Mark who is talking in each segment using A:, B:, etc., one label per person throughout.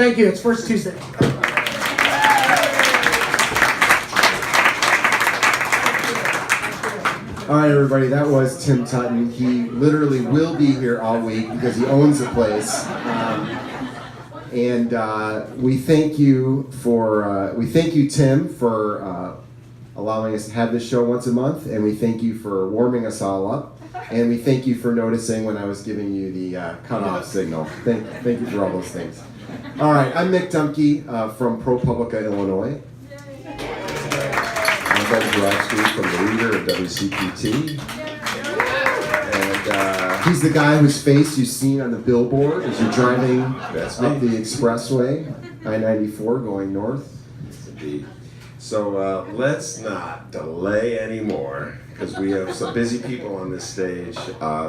A: Thank you. It's First Tuesday.
B: All right, everybody, that was Tim Tutton. He literally will be here all week because he owns the place. We thank you, Tim, for allowing us to have this show once a month, and we thank you for warming us all up, and we thank you for noticing when I was giving you the cutoff signal. Thank you for all those things. All right, I'm Mick from ProPublica, Illinois. I'm Ben Jarofsky from the Leader of WCPT. And he's the guy whose face you've seen on the billboard as you're driving up the expressway, I-94 going north.
C: Yes, indeed. So let's not delay anymore because we have some busy people on this stage.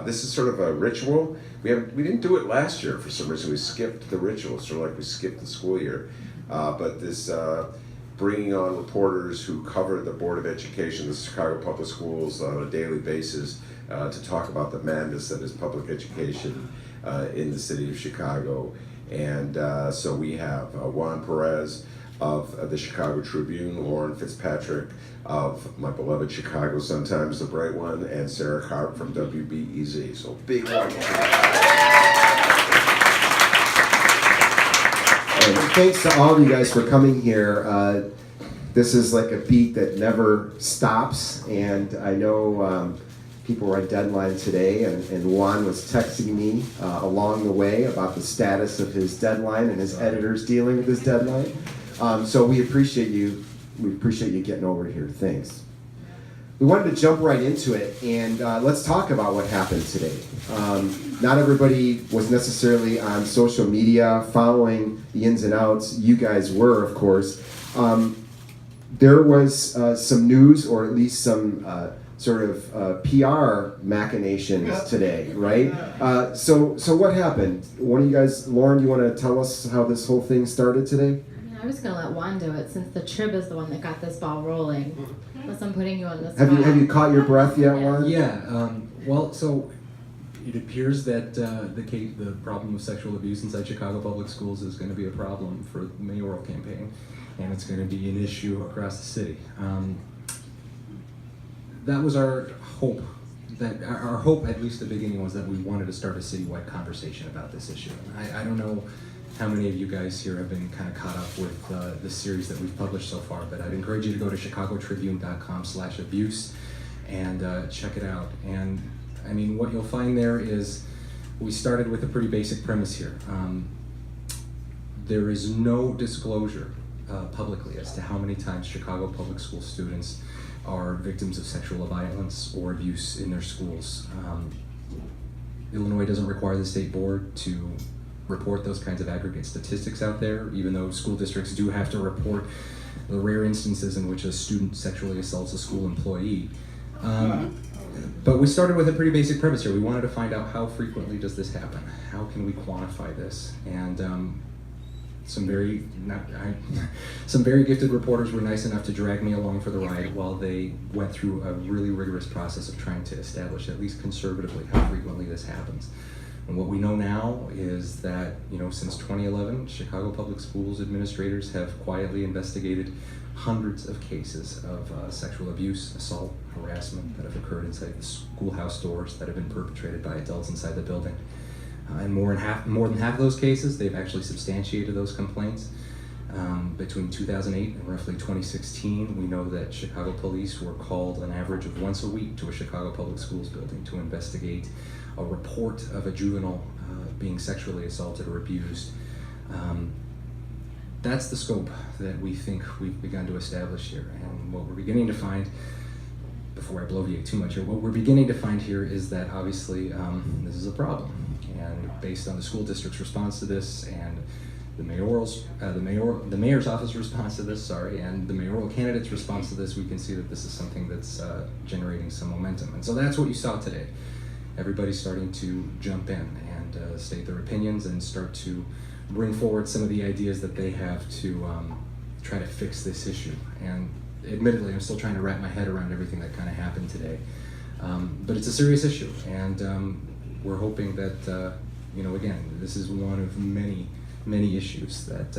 C: This is sort of a ritual. We didn't do it last year for some reason. We skipped the ritual, sort of like we skipped the school year. But this bringing on reporters who cover the Board of Education, the Chicago Public Schools on a daily basis to talk about the madness that is public education in the city of Chicago. And so we have Juan Perez of the Chicago Tribune, Lauren FitzPatrick of my beloved Chicago Sometimes the Bright One, and Sarah Karp from WBEZ. So big one.
B: And thanks to all of you guys for coming here. This is like a beat that never stops, and I know people were on deadline today, and Juan was texting me along the way about the status of his deadline and his editors dealing with his deadline. So we appreciate you. We appreciate you getting over here. Thanks. We wanted to jump right into it, and let's talk about what happened today. Not everybody was necessarily on social media following the ins and outs. You guys were, of course. There was some news, or at least some sort of PR machinations today, right? So what happened? One of you guys, Lauren, you want to tell us how this whole thing started today?
D: I was going to let Juan do it since the Trib is the one that got this ball rolling. Unless I'm putting you on the spot.
B: Have you caught your breath yet, Juan?
E: Yeah. Well, so it appears that the problem of sexual abuse inside Chicago public schools is going to be a problem for the mayoral campaign, and it's going to be an issue across the city. That was our hope. Our hope, at least at the beginning, was that we wanted to start a citywide conversation about this issue. I don't know how many of you guys here have been kind of caught up with the series that we've published so far, but I'd encourage you to go to chicagotribune.com/abuse and check it out. And I mean, what you'll find there is we started with a pretty basic premise here. There is no disclosure publicly as to how many times Chicago public school students are victims of sexual violence or abuse in their schools. Illinois doesn't require the state board to report those kinds of aggregate statistics out there, even though school districts do have to report the rare instances in which a student sexually assaults a school employee. But we started with a pretty basic premise here. We wanted to find out how frequently does this happen? How can we quantify this? And some very gifted reporters were nice enough to drag me along for the ride while they went through a really rigorous process of trying to establish, at least conservatively, how frequently this happens. And what we know now is that, since 2011, Chicago Public Schools administrators have quietly investigated hundreds of cases of sexual abuse, assault, harassment that have occurred inside the schoolhouse doors that have been perpetrated by adults inside the building. And more than half of those cases, they've actually substantiated those complaints. Between 2008 and roughly 2016, we know that Chicago police were called an average of once a week to a Chicago Public Schools building to investigate a report of a juvenile being sexually assaulted or abused. That's the scope that we think we've begun to establish here. And what we're beginning to find, before I bloviate too much here, what we're beginning to find here is that obviously this is a problem. And based on the school district's response to this and the mayor's office response to this, and the mayoral candidate's response to this, we can see that this is something that's generating some momentum. And so that's what you saw today. Everybody's starting to jump in and state their opinions and start to bring forward some of the ideas that they have to try to fix this issue. And admittedly, I'm still trying to wrap my head around everything that kind of happened today. But it's a serious issue, and we're hoping that, again, this is one of many many issues that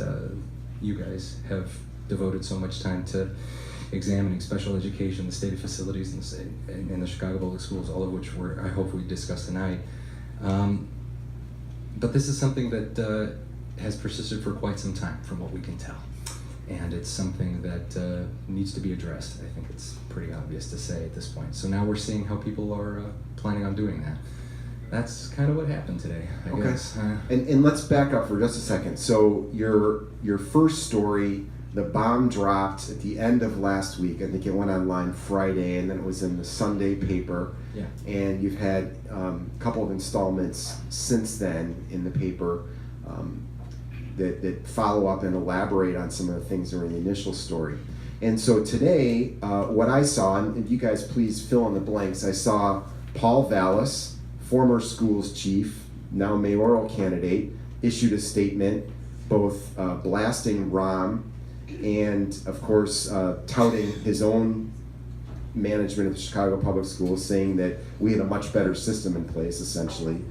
E: you guys have devoted so much time to examining: special education, the state of facilities in the Chicago Public Schools, all of which I hope we discuss tonight. But this is something that has persisted for quite some time, from what we can tell. And it's something that needs to be addressed. I think it's pretty obvious to say at this point. So now we're seeing how people are planning on doing that. That's kind of what happened today, I guess.
B: And let's back up for just a second. So your first story, the bomb dropped at the end of last week. I think it went online Friday, and then it was in the Sunday paper.
E: Yeah.
B: And you've had a couple of installments since then in the paper that follow up and elaborate on some of the things that were in the initial story. And so today, what I saw, and you guys please fill in the blanks, I saw Paul Vallis, former schools chief, now mayoral candidate, issued a statement both blasting Rahm and, of course, touting his own management of the Chicago Public Schools, saying that we had a much better system in place, essentially.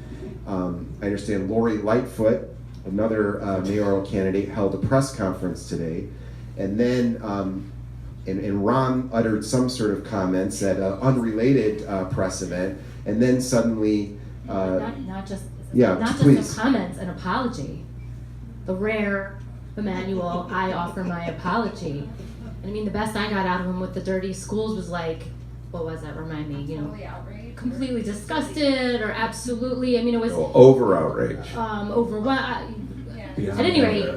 B: I understand Lori Lightfoot, another mayoral candidate, held a press conference today, and then and Ron uttered some sort of comments at an unrelated press event, and then suddenly
D: not just
B: please.
D: some comments, an apology. The rare Emmanuel, I offer my apology. And I mean, the best I got out of him with the dirty schools was like, what was that? Remind me, completely disgusted or absolutely. I mean, it was
C: over outrage.
D: Over what? At any rate,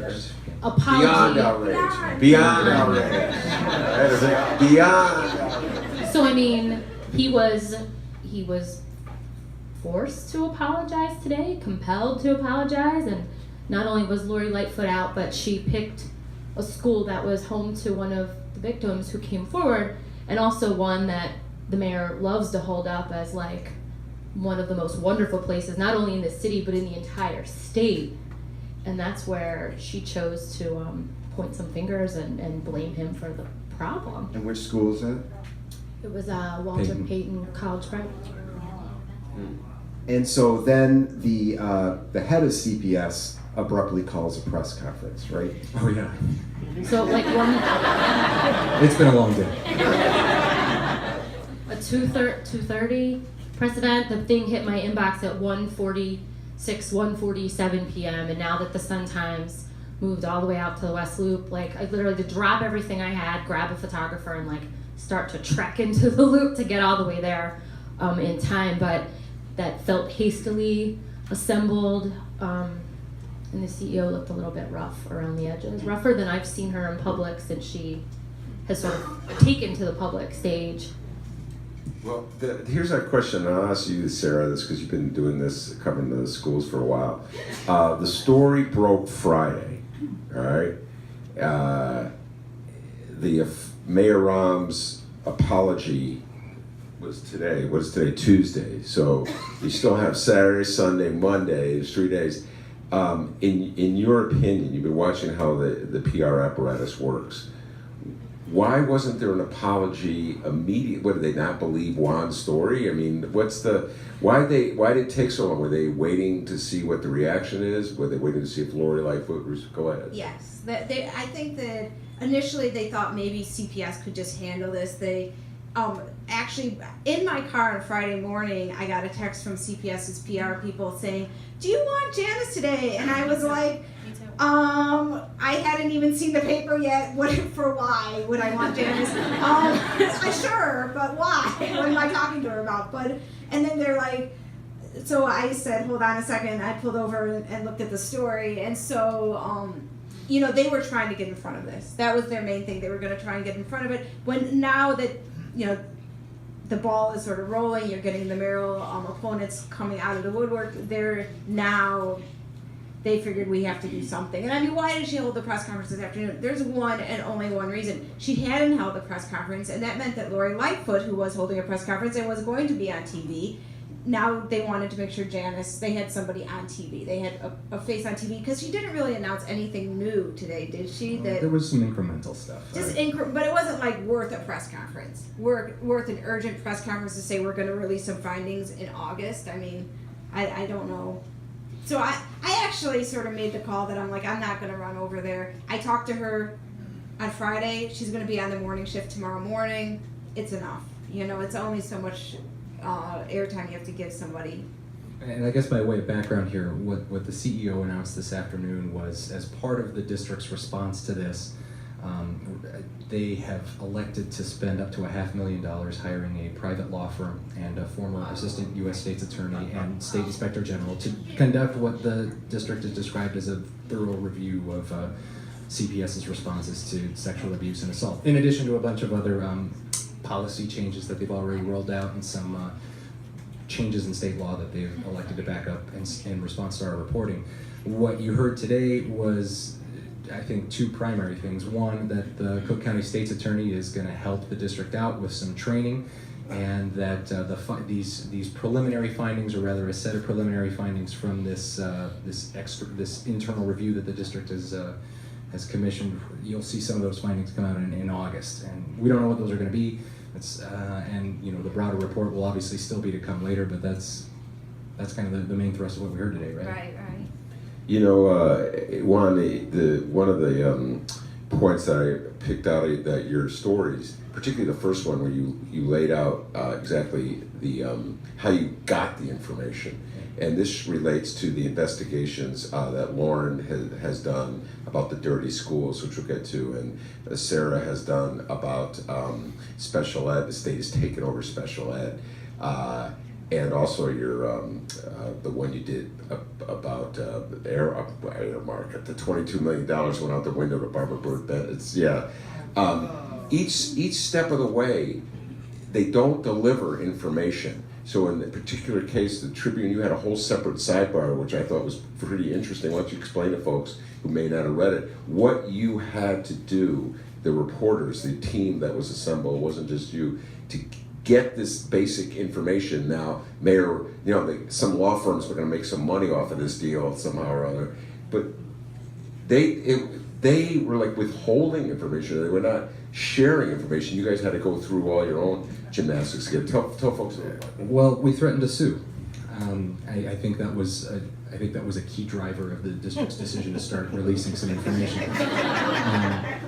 D: apology.
C: Beyond outrage. Beyond outrage. Beyond.
D: So I mean, he was forced to apologize today, compelled to apologize, and not only was Lori Lightfoot out, but she picked a school that was home to one of the victims who came forward, and also one that the mayor loves to hold up as like one of the most wonderful places, not only in the city, but in the entire state. And that's where she chose to point some fingers and blame him for the problem.
B: And which school is that?
D: It was Walter Payton College Prep.
B: And so then the head of CPS abruptly calls a press conference, right?
E: Oh yeah.
D: So like
E: It's been a long day.
D: a 2:30 press event. The thing hit my inbox at 1:47 p.m. And now that the Sun Times moved all the way out to the West Loop, like I literally had to drop everything I had, grab a photographer, and like start to trek into the loop to get all the way there in time. But that felt hastily assembled. And the CEO looked a little bit rough around the edges, rougher than I've seen her in public since she has sort of taken to the public stage.
C: Well, here's our question. I'll ask you, Sarah, this because you've been doing this, covering the schools for a while. The story broke Friday, all right? Mayor Rahm's apology was today. What is today? Tuesday. So you still have Saturday, Sunday, Monday. There's 3 days. In your opinion, you've been watching how the PR apparatus works. Why wasn't there an apology immediate? What, did they not believe Juan's story? I mean, why did it take so long? Were they waiting to see what the reaction is? Were they waiting to see if Lori Lightfoot was, go ahead.
A: Yes, I think that initially they thought maybe CPS could just handle this. They actually, in my car on Friday morning, I got a text from CPS's PR people saying, "Do you want Janice today?" And I was like, I hadn't even seen the paper yet. Why would I want Janice? Sure, but why? What am I talking to her about? And then they're like, so I said, hold on a second. I pulled over and looked at the story. And so, they were trying to get in front of this. That was their main thing. They were going to try and get in front of it. When now that, the ball is sort of rolling, you're getting the mayoral opponents coming out of the woodwork, they figured we have to do something. And I mean, why did she hold the press conference this afternoon? There's one and only one reason. She hadn't held a press conference, and that meant that Lori Lightfoot, who was holding a press conference and was going to be on TV, now they wanted to make sure they had somebody on TV. They had a face on TV, because she didn't really announce anything new today, did she?
E: There was some incremental stuff.
A: But it wasn't like worth a press conference. Worth an urgent press conference to say we're going to release some findings in August. I mean, I don't know. So I actually sort of made the call that I'm like, I'm not going to run over there. I talked to her on Friday. She's going to be on the morning shift tomorrow morning. It's enough. You know, it's only so much airtime you have to give somebody.
E: And I guess by way of background here, what the CEO announced this afternoon was, as part of the district's response to this, they have elected to spend up to $500,000 hiring a private law firm and a former assistant U.S. State's attorney and state inspector general to conduct what the district has described as a thorough review of CPS's responses to sexual abuse and assault, in addition to a bunch of other policy changes that they've already rolled out and some changes in state law that they've elected to back up in response to our reporting. What you heard today was, I think, two primary things. One, that the Cook County State's Attorney is going to help the district out with some training, and that these preliminary findings, or rather a set of preliminary findings from this internal review that the district has commissioned, you'll see some of those findings come out in August, and we don't know what those are going to be. And you know, the broader report will obviously still be to come later, but that's kind of the main thrust of what we heard today, right?
A: Right.
C: You know, Juan, one of the points that I picked out of that your stories, particularly the first one where you laid out exactly the how you got the information, and this relates to the investigations that Lauren has done about the dirty schools, which we'll get to, and Sarah has done about special ed. The state has taken over special ed. And also your the one you did about Aramark. The $22 million went out the window to Barbara Bird. Each step of the way, they don't deliver information. So in the particular case, the Tribune, you had a whole separate sidebar, which I thought was pretty interesting. Why don't you explain to folks who may not have read it what you had to do, the reporters, the team that was assembled, it wasn't just you, to get this basic information. Now, some law firms were going to make some money off of this deal somehow or other, but they were like withholding information. They were not sharing information. You guys had to go through all your own gymnastics again. Tell folks a little about that.
E: Well, we threatened to sue. I think that was a key driver of the district's decision to start releasing some information.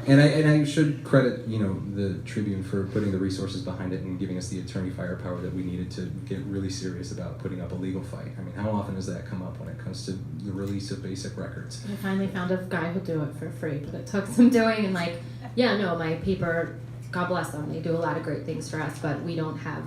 E: And I should credit, the Tribune for putting the resources behind it and giving us the attorney firepower that we needed to get really serious about putting up a legal fight. I mean, how often does that come up when it comes to the release of basic records?
D: I finally found a guy who'll do it for free, but it took some doing, and my paper, God bless them, they do a lot of great things for us, but we don't have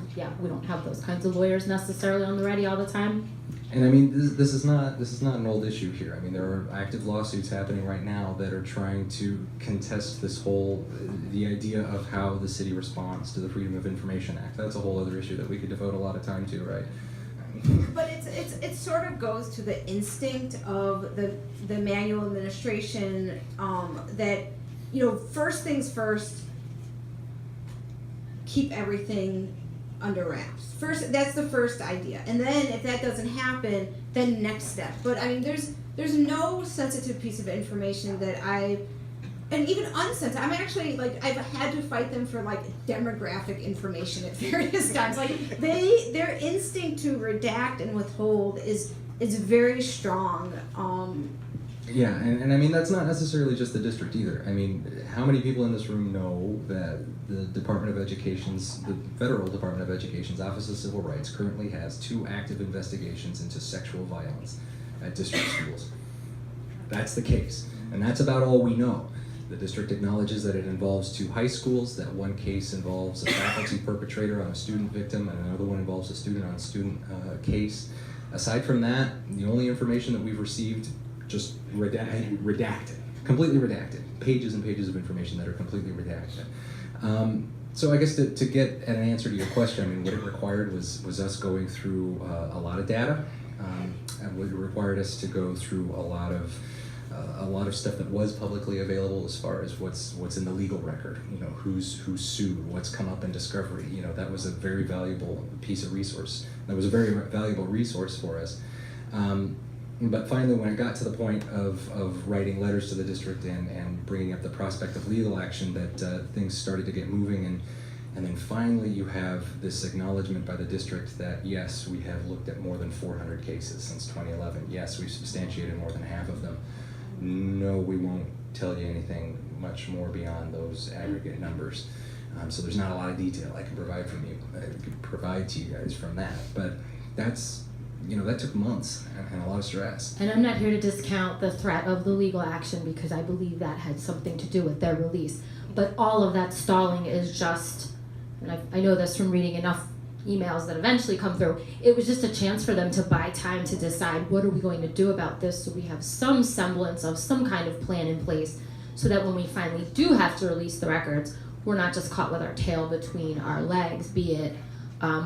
D: those kinds of lawyers necessarily on the ready all the time.
E: And I mean, this is not an old issue here. I mean, there are active lawsuits happening right now that are trying to contest the idea of how the city responds to the Freedom of Information Act. That's a whole other issue that we could devote a lot of time to, right?
A: But it sort of goes to the instinct of the manual administration that, first things first, keep everything under wraps. First, that's the first idea, and then if that doesn't happen, then next step. But I mean, there's no sensitive piece of information that and even unsensitive. I'm actually I've had to fight them for demographic information at various times. Their instinct to redact and withhold is very strong.
E: Yeah, and I mean, that's not necessarily just the district either. I mean, how many people in this room know that the Federal Department of Education's Office of Civil Rights currently has 2 active investigations into sexual violence at district schools? That's the case, and that's about all we know. The district acknowledges that it involves 2 high schools, that one case involves a faculty perpetrator on a student victim, and another one involves a student on a student case. Aside from that, the only information that we've received, just redacted, completely redacted, pages and pages of information that are completely redacted. So I guess to get at an answer to your question, I mean, what it required was us going through a lot of data, and what it required us to go through a lot of stuff that was publicly available as far as what's in the legal record. Who's sued, what's come up in discovery. That was a very valuable piece of resource. That was a very valuable resource for us. But finally, when it got to the point of writing letters to the district and bringing up the prospect of legal action, that things started to get moving. And then finally, you have this acknowledgement by the district that, yes, we have looked at more than 400 cases since 2011. Yes, we've substantiated more than half of them. No, we won't tell you anything much more beyond those aggregate numbers. So there's not a lot of detail I can provide to you guys from that. But that's, that took months and a lot of stress.
D: And I'm not here to discount the threat of the legal action because I believe that had something to do with their release. But all of that stalling is just, and I know this from reading enough emails that eventually come through, it was just a chance for them to buy time to decide what are we going to do about this so we have some semblance of some kind of plan in place so that when we finally do have to release the records, we're not just caught with our tail between our legs, be it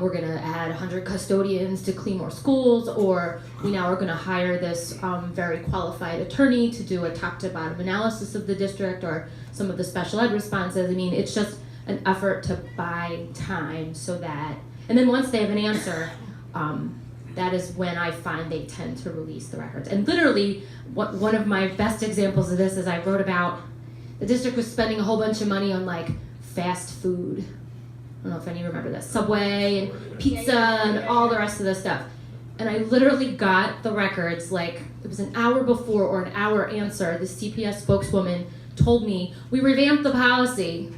D: we're going to add 100 custodians to clean more schools, or we now are going to hire this very qualified attorney to do a top-to-bottom analysis of the district or some of the special ed responses. I mean, it's just an effort to buy time so that, and then once they have an answer, that is when I find they tend to release the records. And literally, one of my best examples of this is I wrote about the district was spending a whole bunch of money on like fast food. I don't know if any of you remember this, Subway and pizza and all the rest of this stuff. And I literally got the records, like it was an hour before or an hour answer. The CPS spokeswoman told me, we revamped the policy.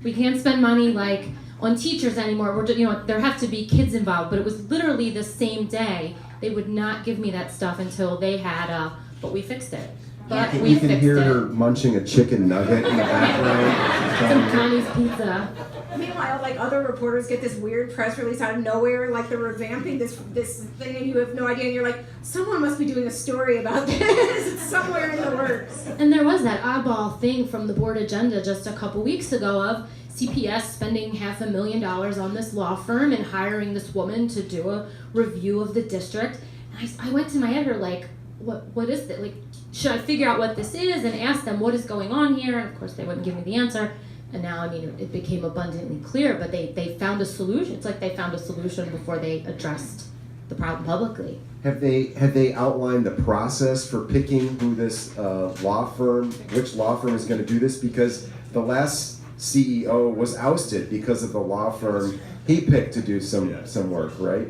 D: We can't spend money like on teachers anymore. There have to be kids involved. But it was literally the same day. They would not give me that stuff until they had, but we fixed it. But we
B: You can
D: fixed
B: hear
D: it.
B: her munching a chicken nugget in the background.
D: Some Johnny's pizza.
A: Meanwhile, like other reporters get this weird press release out of nowhere, like they're revamping this thing, and you have no idea. And you're like, someone must be doing a story about this. It's somewhere in the works.
D: And there was that oddball thing from the board agenda just a couple weeks ago of CPS spending $500,000 on this law firm and hiring this woman to do a review of the district. And I went to my editor like, what is this? Like, should I figure out what this is and ask them what is going on here? And of course they wouldn't give me the answer. And now, I mean, it became abundantly clear, but they found a solution. It's like they found a solution before they addressed the problem publicly.
B: Have they outlined the process for picking who this which law firm is going to do this? Because the last CEO was ousted because of the law firm he picked to do some work, right?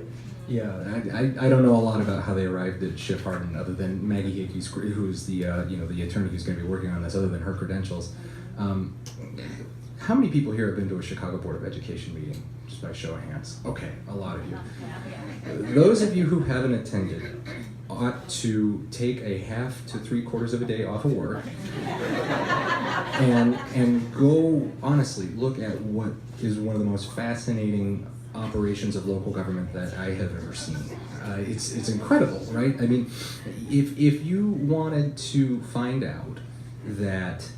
E: Yeah, I don't know a lot about how they arrived at Schiff Hardin other than Maggie Hickey's, who's the the attorney who's going to be working on this, other than her credentials. How many people here have been to a Chicago Board of Education meeting? Just by show of hands. Okay, a lot of you. Those of you who haven't attended ought to take a half to 3/4 of a day off of work and go honestly look at what is one of the most fascinating operations of local government that I have ever seen. It's incredible, right? I mean, if you wanted to find out that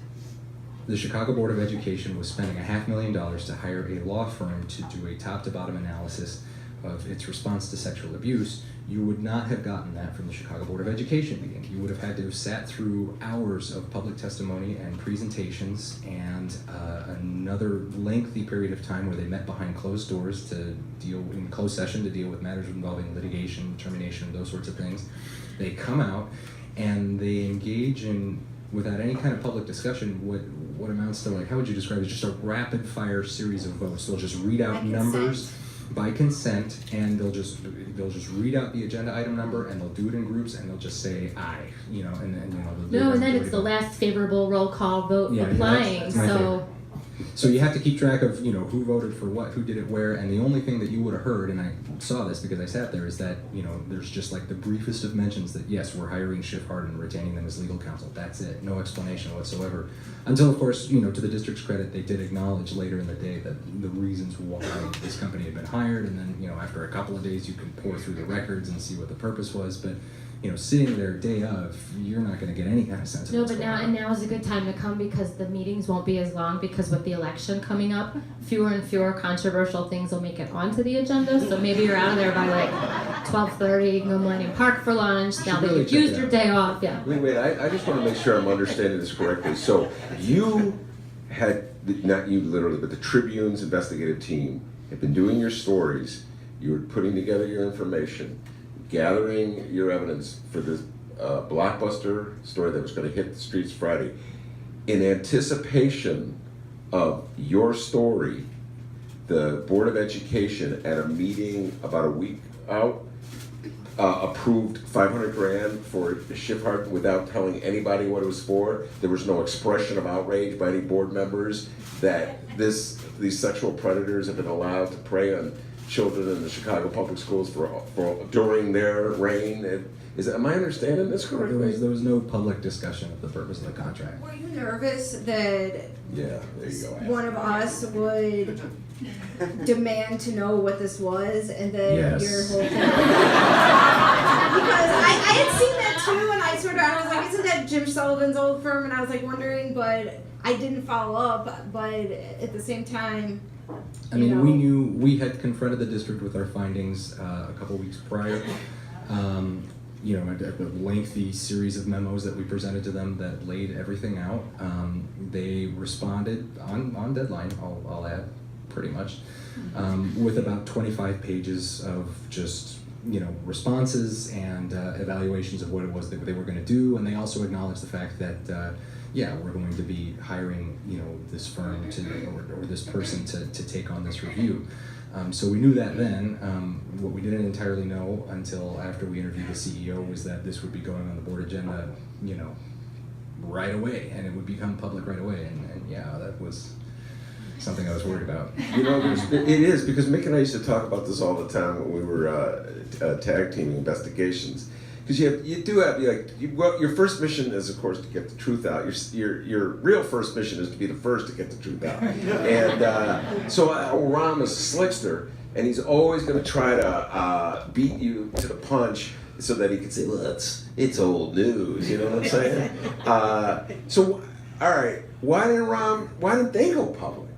E: the Chicago Board of Education was spending $500,000 to hire a law firm to do a top-to-bottom analysis of its response to sexual abuse, you would not have gotten that from the Chicago Board of Education meeting. You would have had to have sat through hours of public testimony and presentations and another lengthy period of time where they met behind closed doors to deal in closed session to deal with matters involving litigation, termination, those sorts of things. They come out and they engage in, without any kind of public discussion, what amounts to, like, how would you describe it? Just a rapid fire series of votes. They'll just read out numbers by consent, and they'll just read out the agenda item number, and they'll do it in groups, and they'll just say aye, and
D: No, and then it's the last favorable roll call vote applying.
E: That's my favorite. So you have to keep track of, who voted for what, who did it where, and the only thing that you would have heard, and I saw this because I sat there, is that, there's just like the briefest of mentions that, yes, we're hiring Schiff Hardin and retaining them as legal counsel. That's it. No explanation whatsoever. Until, of course, to the district's credit, they did acknowledge later in the day that the reasons why this company had been hired, and then, after a couple of days, you can pour through the records and see what the purpose was, but sitting there day of, you're not going to get any kind of sense of what's going on.
D: Now is a good time to come because the meetings won't be as long because with the election coming up, fewer and fewer controversial things will make it onto the agenda. So maybe you're out of there by like 12:30. You can go Millennium Park for lunch. Now that you've used your day off, yeah.
C: Wait, I just want to make sure I'm understanding this correctly. So you had, not you literally, but the Tribune's investigative team had been doing your stories. You were putting together your information, gathering your evidence for this blockbuster story that was going to hit the streets Friday. In anticipation of your story, the Board of Education at a meeting about a week out approved $500,000 for Shifhart without telling anybody what it was for. There was no expression of outrage by any board members that these sexual predators have been allowed to prey on children in the Chicago public schools for during their reign. Am I understanding this correctly?
E: There was no public discussion of the purpose of the contract.
A: Were you nervous that
C: Yeah, there you go.
A: one of us would demand to know what this was, and then
E: Yes.
A: your whole thing? Because I had seen that too, and I was like, isn't that Jim Sullivan's old firm? And I was like wondering, but I didn't follow up. But at the same time,
E: I mean, we knew we had confronted the district with our findings a couple weeks prior. A lengthy series of memos that we presented to them that laid everything out. They responded on deadline, I'll add, pretty much, with about 25 pages of just responses and evaluations of what it was that they were going to do, and they also acknowledged the fact that we're going to be hiring this firm or this person to take on this review. So we knew that then. What we didn't entirely know until after we interviewed the CEO was that this would be going on the board agenda, right away, and it would become public right away. And yeah, that was something I was worried about.
C: It is, because Mick and I used to talk about this all the time when we were tag teaming investigations. Because your first mission is, of course, to get the truth out. Your real first mission is to be the first to get the truth out. And so Ram is a slickster, and he's always going to try to beat you to the punch so that he can say, well, it's old news. You know what I'm saying? So, all right, why didn't they go public?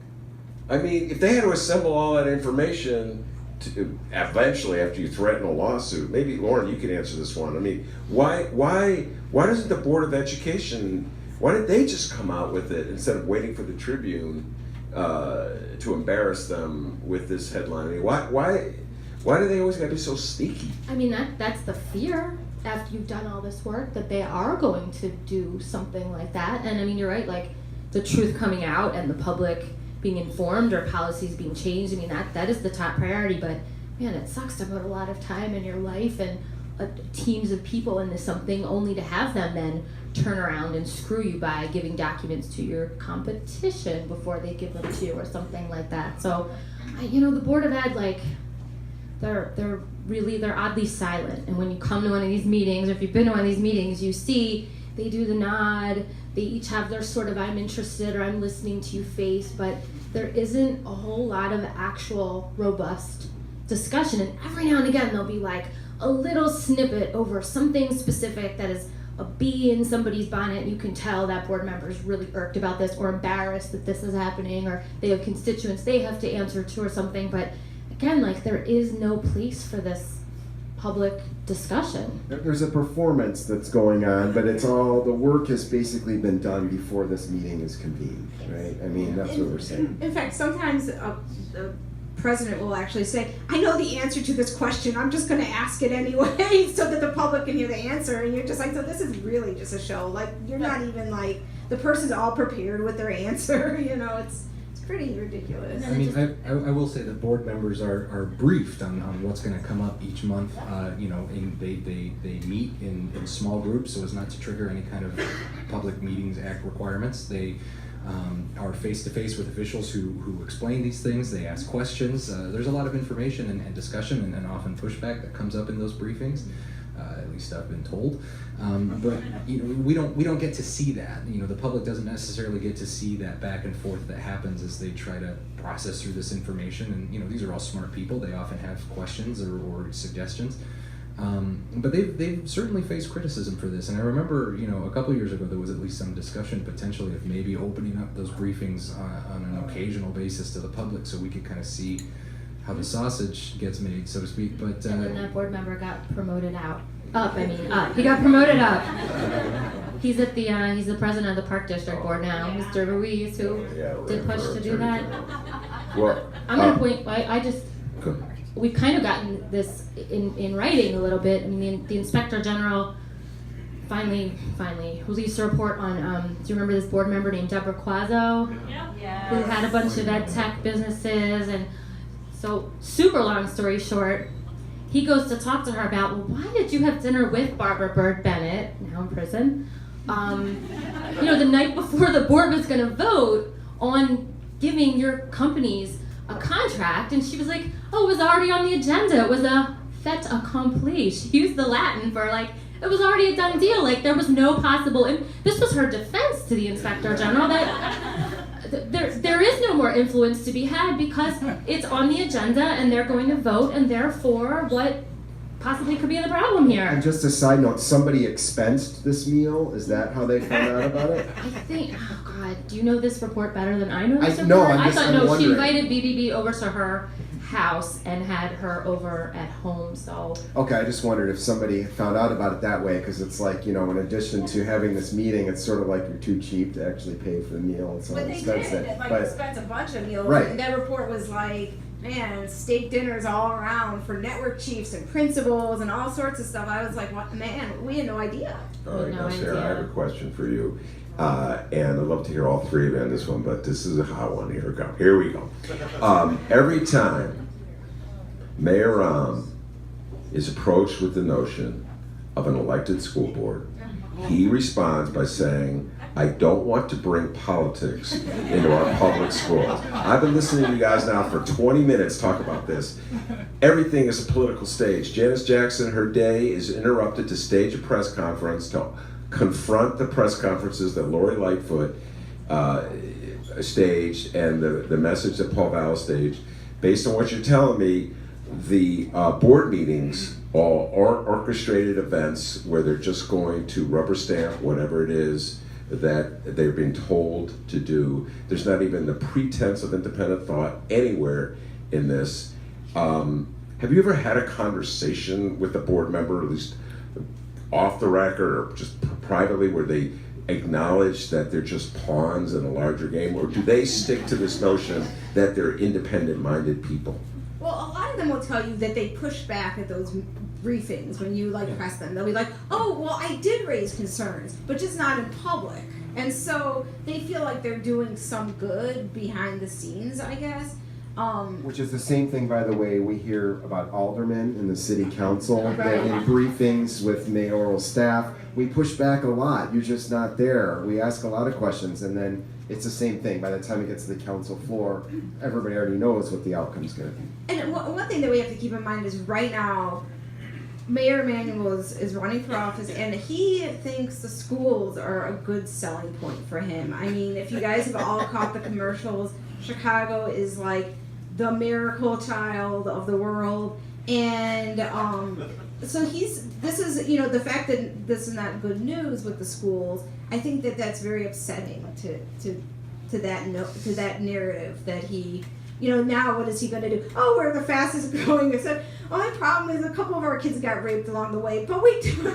C: I mean, if they had to assemble all that information eventually after you threaten a lawsuit, maybe Lauren, you can answer this one. I mean, why doesn't the Board of Education, why did they just come out with it instead of waiting for the Tribune to embarrass them with this headline? I mean, why do they always gotta be so sneaky?
D: I mean, that's the fear after you've done all this work, that they are going to do something like that. And I mean, you're right, like the truth coming out and the public being informed or policies being changed. I mean, that is the top priority, but man, it sucks to put a lot of time in your life and teams of people into something only to have them then turn around and screw you by giving documents to your competition before they give them to you or something like that. So, the Board of Ed, like, they're oddly silent. And when you come to one of these meetings, or if you've been to one of these meetings, you see they do the nod. They each have their sort of I'm interested or I'm listening to you face, but there isn't a whole lot of actual robust discussion. And every now and again, there'll be like a little snippet over something specific that is a bee in somebody's bonnet. You can tell that board member is really irked about this or embarrassed that this is happening, or they have constituents they have to answer to or something. But again, like, there is no place for this public discussion.
B: There's a performance that's going on, but the work has basically been done before this meeting is convened, right? I mean, that's what we're saying.
A: In fact, sometimes the president will actually say, I know the answer to this question, I'm just going to ask it anyway so that the public can hear the answer. And you're just like, so this is really just a show. Like, you're not even like, the person's all prepared with their answer, it's pretty ridiculous.
E: I mean, I will say that board members are briefed on what's going to come up each month. They meet in small groups so as not to trigger any kind of Public Meetings Act requirements. They are face-to-face with officials who explain these things. They ask questions. There's a lot of information and discussion and often pushback that comes up in those briefings. At least I've been told. But we don't get to see that. The public doesn't necessarily get to see that back and forth that happens as they try to process through this information. And these are all smart people. They often have questions or suggestions. But they've certainly faced criticism for this. And I remember, a couple years ago, there was at least some discussion potentially of maybe opening up those briefings on an occasional basis to the public so we could kind of see how the sausage gets made, so to speak. But
D: and then that board member got promoted up. He got promoted up. He's the president of the Park District Board now, Mr. Ruiz, who did push to do that.
C: Well,
D: I'm at a point. We've kind of gotten this in writing a little bit. I mean, the Inspector General finally released a report on, do you remember this board member named Deborah Quazzo?
F: Yeah.
D: Who had a bunch of ed tech businesses, and so super long story short, he goes to talk to her about, well, why did you have dinner with Barbara Bird Bennett, now in prison, the night before the board was going to vote on giving your companies a contract? And she was like, oh, it was already on the agenda. It was a fait accompli. She used the Latin for like, it was already a done deal. Like there was no possible, and this was her defense to the Inspector General, that there is no more influence to be had because it's on the agenda and they're going to vote, and therefore what possibly could be the problem here?
B: And just a side note, somebody expensed this meal. Is that how they found out about it?
D: I think, oh God, do you know this report better than I know this report?
B: No,
D: I thought, no, she
B: wondering.
D: invited BBB over to her house and had her over at home, so.
B: Okay, I just wondered if somebody found out about it that way, because it's like, in addition to having this meeting, it's sort of like you're too cheap to actually pay for the meal. It's so
A: But they
B: expensive.
A: did, like,
B: But
A: expense a bunch of meals.
B: Right.
A: And that report was like, man, steak dinners all around for network chiefs and principals and all sorts of stuff. I was like, what, man, we had no idea.
C: All right,
D: No
C: now Sarah, I
D: idea.
C: have a question for you. And I'd love to hear all three of you on this one, but this is a hot one. Here we go. Every time Mayor Rahm is approached with the notion of an elected school board, he responds by saying, I don't want to bring politics into our public schools. I've been listening to you guys now for 20 minutes talk about this. Everything is a political stage. Janice Jackson, her day is interrupted to stage a press conference to confront the press conferences that Lori Lightfoot staged and the message that Paul Vallis staged. Based on what you're telling me, the board meetings are orchestrated events where they're just going to rubber stamp whatever it is that they're being told to do. There's not even the pretense of independent thought anywhere in this. Have you ever had a conversation with a board member, at least off the record or just privately, where they acknowledge that they're just pawns in a larger game, or do they stick to this notion that they're independent-minded people?
A: Well, a lot of them will tell you that they push back at those briefings when you press them. They'll be like, oh, well, I did raise concerns, but just not in public. And so they feel like they're doing some good behind the scenes, I guess.
B: which is the same thing, by the way, we hear about aldermen in the city council, that
A: Right.
B: in briefings with mayoral staff, we push back a lot. You're just not there. We ask a lot of questions, and then it's the same thing. By the time it gets to the council floor, everybody already knows what the outcome's going to be.
A: And one thing that we have to keep in mind is right now, Mayor Emanuel is running for office, and he thinks the schools are a good selling point for him. I mean, if you guys have all caught the commercials, Chicago is like the miracle child of the world, and so this is the fact that this is not good news with the schools. I think that that's very upsetting to that narrative that he. Now what is he going to do? Oh, we're the fastest growing. Except, only problem is a couple of our kids got raped along the way, but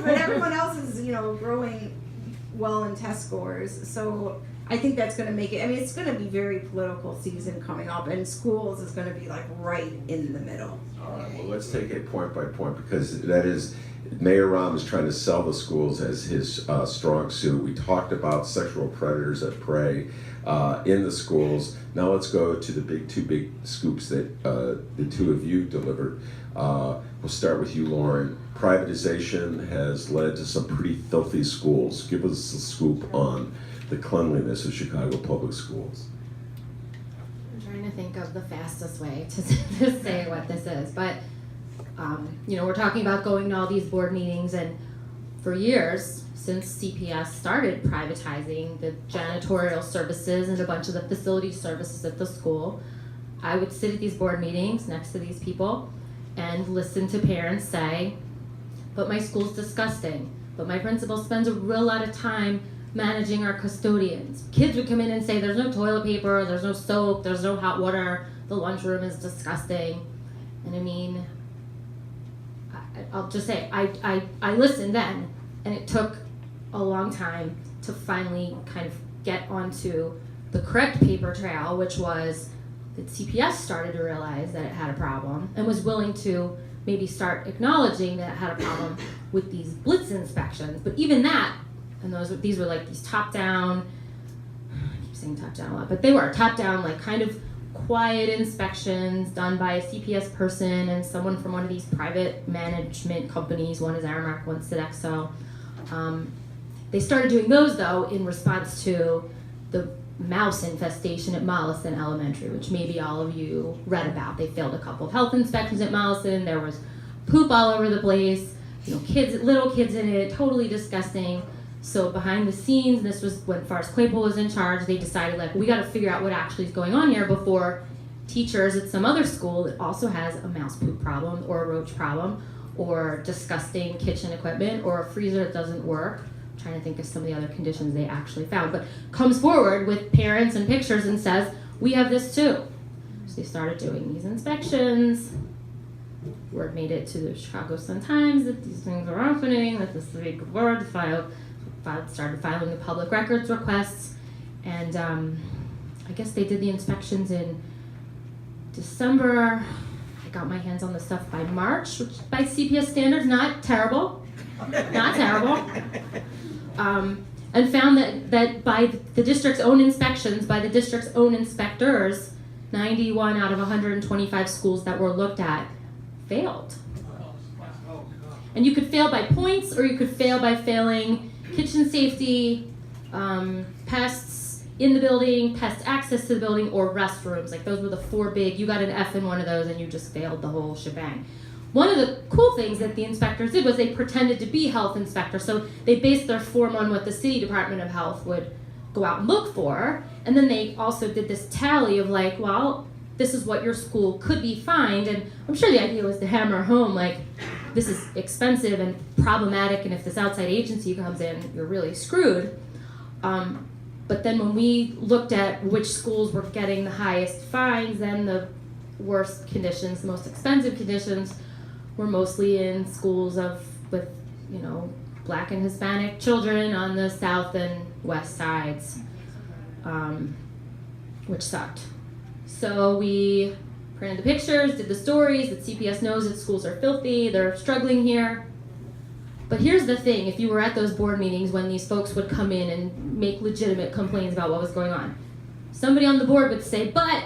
A: everyone else is, growing well in test scores. So I think that's going to make it. I mean, it's going to be very political season coming up, and schools is going to be like right in the middle.
C: All right, well, let's take it point by point, because that is, Mayor Rahm is trying to sell the schools as his strong suit. We talked about sexual predators that prey in the schools. Now let's go to the two big scoops that the two of you delivered. We'll start with you, Lauren. Privatization has led to some pretty filthy schools. Give us a scoop on the cleanliness of Chicago public schools.
D: I'm trying to think of the fastest way to say what this is, but we're talking about going to all these board meetings, and for years, since CPS started privatizing the janitorial services and a bunch of the facility services at the school, I would sit at these board meetings next to these people and listen to parents say, but my school's disgusting, but my principal spends a real lot of time managing our custodians. Kids would come in and say, there's no toilet paper, there's no soap, there's no hot water, the lunchroom is disgusting. And I mean, I'll just say, I listened then, and it took a long time to finally kind of get onto the correct paper trail, which was that CPS started to realize that it had a problem and was willing to maybe start acknowledging that it had a problem with these blitz inspections. But even that, and these were like these top-down, I keep saying top-down a lot, but they were top-down, like kind of quiet inspections done by a CPS person and someone from one of these private management companies. One is Aramark, one's Sodexo. They started doing those, though, in response to the mouse infestation at Mollison Elementary, which maybe all of you read about. They failed a couple of health inspections at Mollison. There was poop all over the place, little kids in it, totally disgusting. So behind the scenes, this was when Forrest Claypool was in charge, they decided, like, we got to figure out what actually is going on here before teachers at some other school that also has a mouse poop problem or a roach problem or disgusting kitchen equipment or a freezer that doesn't work. I'm trying to think of some of the other conditions they actually found, but comes forward with parents and pictures and says, we have this too. So they started doing these inspections. Word made it to the Chicago Sun-Times that these things are happening, that this is a big word, started filing the public records requests, and I guess they did the inspections in December. I got my hands on the stuff by March, which by CPS standards, not terrible, and found that by the district's own inspections, by the district's own inspectors, 91 out of 125 schools that were looked at failed. And you could fail by points, or you could fail by failing kitchen safety, pests in the building, pest access to the building, or restrooms. Like, those were the four big, you got an F in one of those and you just failed the whole shebang. One of the cool things that the inspectors did was they pretended to be health inspectors. So they based their form on what the city Department of Health would go out and look for. And then they also did this tally of, like, well, this is what your school could be fined. And I'm sure the idea was to hammer home, like, this is expensive and problematic, and if this outside agency comes in, you're really screwed. But then when we looked at which schools were getting the highest fines, then the worst conditions, the most expensive conditions, were mostly in schools with Black and Hispanic children on the south and west sides, which sucked. So we printed the pictures, did the stories, that CPS knows that schools are filthy, they're struggling here. But here's the thing, if you were at those board meetings when these folks would come in and make legitimate complaints about what was going on, somebody on the board would say, but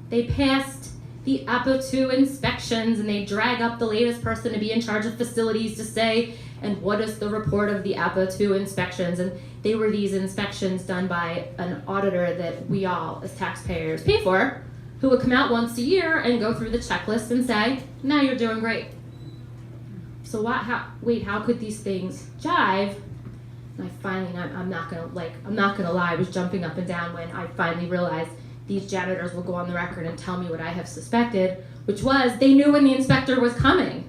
D: they passed the APA 2 inspections, and they drag up the latest person to be in charge of facilities to say, and what is the report of the APA 2 inspections? And they were these inspections done by an auditor that we all, as taxpayers, pay for, who would come out once a year and go through the checklist and say, now you're doing great. So how could these things jive? And I finally, I'm not gonna lie, I was jumping up and down when I finally realized these janitors will go on the record and tell me what I have suspected, which was they knew when the inspector was coming.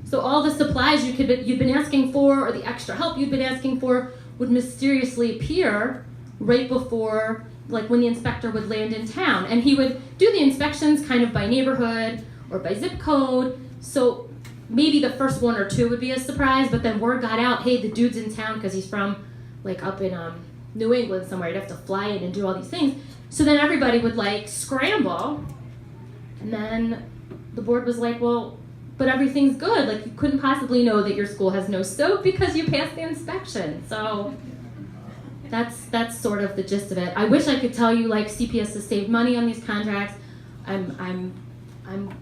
D: So all the supplies you'd been asking for, or the extra help you'd been asking for, would mysteriously appear right before, like, when the inspector would land in town. And he would do the inspections kind of by neighborhood or by zip code. So maybe the first one or two would be a surprise, but then word got out, hey, the dude's in town because he's from, like, up in New England somewhere. He'd have to fly in and do all these things. So then everybody would, like, scramble. And then the board was like, well, but everything's good. Like, you couldn't possibly know that your school has no soap because you passed the inspection. So that's sort of the gist of it. I wish I could tell you, like, CPS has saved money on these contracts. I'm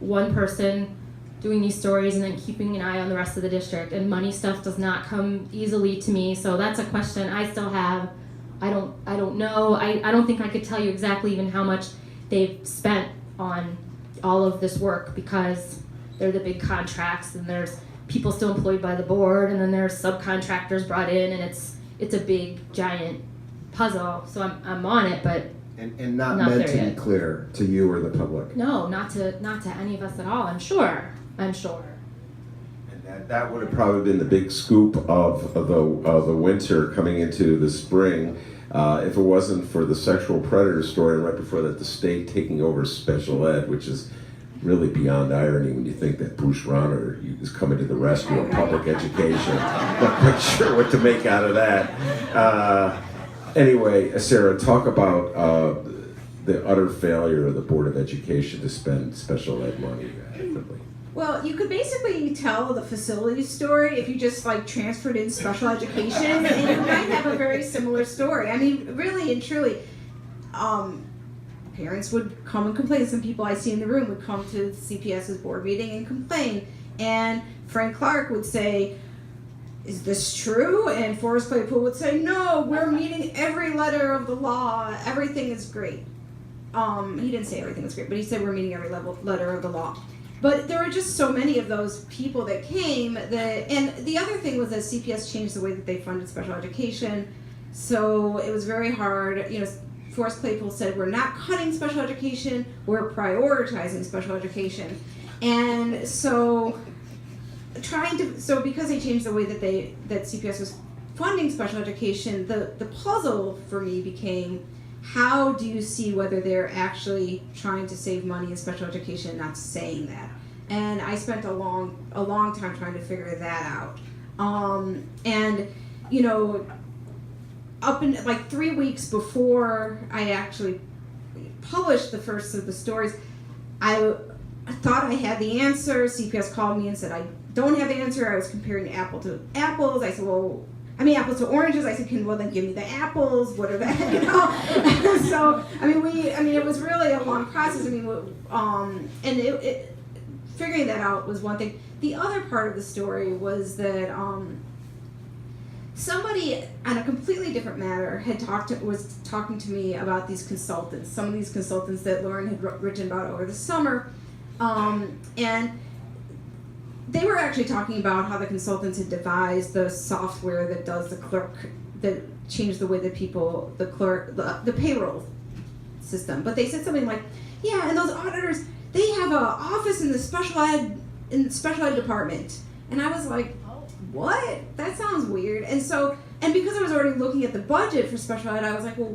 D: one person doing these stories and then keeping an eye on the rest of the district, and money stuff does not come easily to me. So that's a question I still have. I don't know. I don't think I could tell you exactly even how much they've spent on all of this work, because they're the big contracts, and there's people still employed by the board, and then there's subcontractors brought in, and it's a big giant puzzle. So I'm on it, but
B: and not meant to be clear to you or the public.
D: No, not to any of us at all. I'm sure.
C: And that would have probably been the big scoop of the winter coming into the spring, if it wasn't for the sexual predator story, and right before that, the state taking over special ed, which is really beyond irony when you think that Bruce Rauner is coming to the rescue of public education. Not quite sure what to make out of that. Anyway, Sarah, talk about the utter failure of the Board of Education to spend special ed money effectively.
A: Well, you could basically tell the facility story if you just like transferred in special education, and you might have a very similar story. I mean, really and truly, parents would come and complain. Some people I see in the room would come to CPS's board meeting and complain, and Frank Clark would say, "Is this true?" And Forrest Claypool would say, "No, we're meeting every letter of the law. Everything is great." He didn't say everything was great, but he said we're meeting every letter of the law. But there were just so many of those people that came that, and the other thing was that CPS changed the way that they funded special education. So it was very hard. You know, Forrest Claypool said, we're not cutting special education, we're prioritizing special education. And so because they changed the way that CPS was funding special education, the puzzle for me became, how do you see whether they're actually trying to save money in special education and not saying that? And I spent a long time trying to figure that out. And, you know, up in like 3 weeks before I actually published the first of the stories, I thought I had the answer. CPS called me and said, I don't have the answer. I was comparing apple to apples. I said, apples to oranges. I said, then give me the apples. What are that? You know. So it was really a long process. And figuring that out was one thing. The other part of the story was that somebody on a completely different matter was talking to me about these consultants. Some of these consultants that Lauren had written about over the summer, and they were actually talking about how the consultants had devised the software that does that changed the way that the payroll system. But they said something like, yeah, and those auditors, they have an office in the special ed department. And I was like, what? That sounds weird. And because I was already looking at the budget for special ed, I was like, well,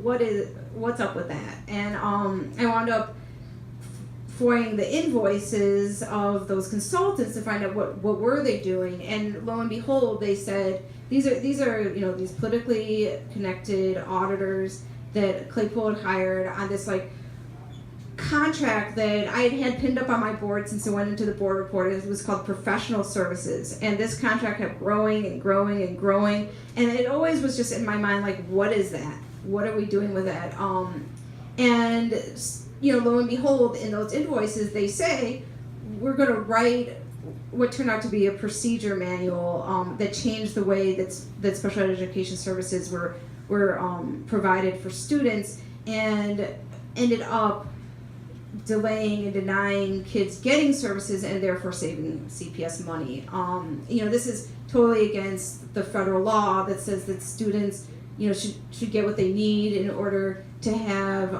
A: what's up with that? And I wound up FOIAing the invoices of those consultants to find out what were they doing, and lo and behold, they said these are these politically connected auditors that Claypool had hired on this like contract that I had pinned up on my board since it went into the board report. It was called professional services, and this contract kept growing and growing and growing, and it always was just in my mind like, what is that? What are we doing with that? And lo and behold, in those invoices, they say, we're going to write what turned out to be a procedure manual that changed the way that special education services were provided for students, and ended up delaying and denying kids getting services and therefore saving CPS money. This is totally against the federal law that says that students, should get what they need in order to have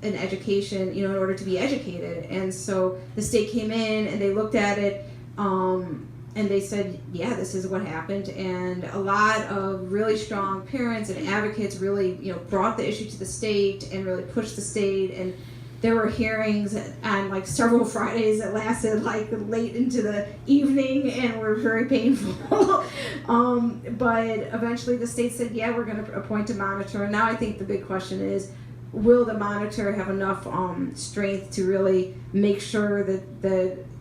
A: an education, in order to be educated. And so the state came in and they looked at it, and they said, yeah, this is what happened. And a lot of really strong parents and advocates really, brought the issue to the state and really pushed the state. And there were hearings on like several Fridays that lasted like late into the evening and were very painful. But eventually the state said, yeah, we're going to appoint a monitor. And now I think the big question is, will the monitor have enough strength to really make sure that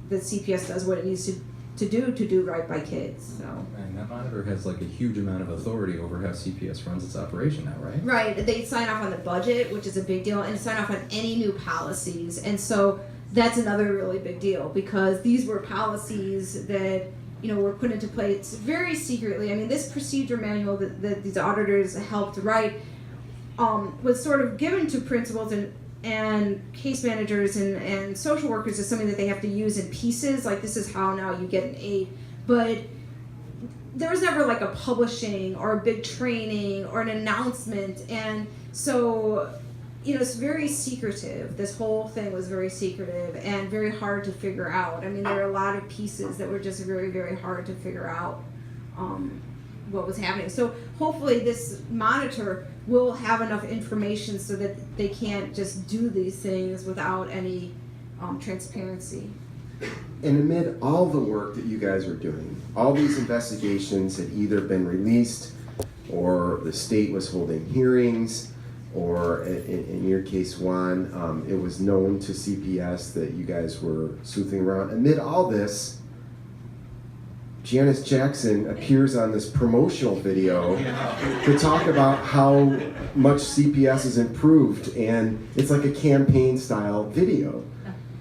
A: CPS does what it needs to do right by kids? So.
E: And that monitor has like a huge amount of authority over how CPS runs its operation now, right?
A: Right. They sign off on the budget, which is a big deal, and sign off on any new policies. And so that's another really big deal, because these were policies that were put into place very secretly. I mean, this procedure manual that these auditors helped write was sort of given to principals and case managers and social workers as something that they have to use in pieces, like this is how now you get an aid. But there was never like a publishing or a big training or an announcement, and so it's very secretive. This whole thing was very secretive and very hard to figure out. I mean, there are a lot of pieces that were just very, very hard to figure out what was happening. So hopefully this monitor will have enough information so that they can't just do these things without any transparency.
B: And amid all the work that you guys are doing, all these investigations had either been released or the state was holding hearings, or in your case, Juan, it was known to CPS that you guys were sleuthing around. Amid all this, Janice Jackson appears on this promotional video to talk about how much CPS has improved, and it's like a campaign-style video.